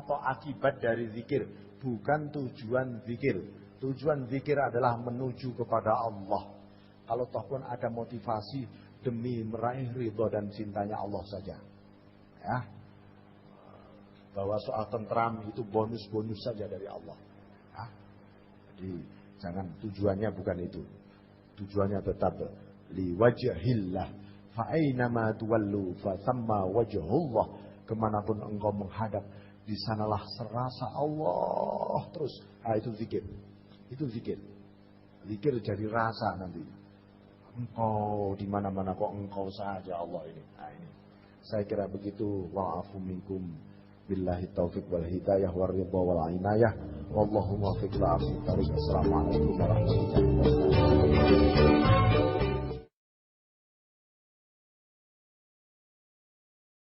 Speaker 1: atau akibat dari zikir, bukan tujuan zikir. Tujuan zikir adalah menuju kepada Allah. Kalau toh pun ada motivasi demi meraih ridho dan cintanya Allah saja. Ya. Bahwa soal tentram itu bonus-bonus saja dari Allah. Ya. Jadi jangan, tujuannya bukan itu. Tujuannya tetap li wajhillah. Fa aynama tuwallu fa thamma wajhullah. Kemanapun engkau menghadap, di sanalah serasa Allah terus. Ah, itu zikir. Itu zikir. Zikir jadi rasa nanti. Engkau di mana-mana kok engkau saja Allah ini. Nah, ini. Saya kira begitu. Wa'afu minkum. Billahi taufiq wal hidayah wal ridha wal inayah. Wallahu muwaffiq ila aqwamit thoriq. Assalamualaikum warahmatullahi wabarakatuh.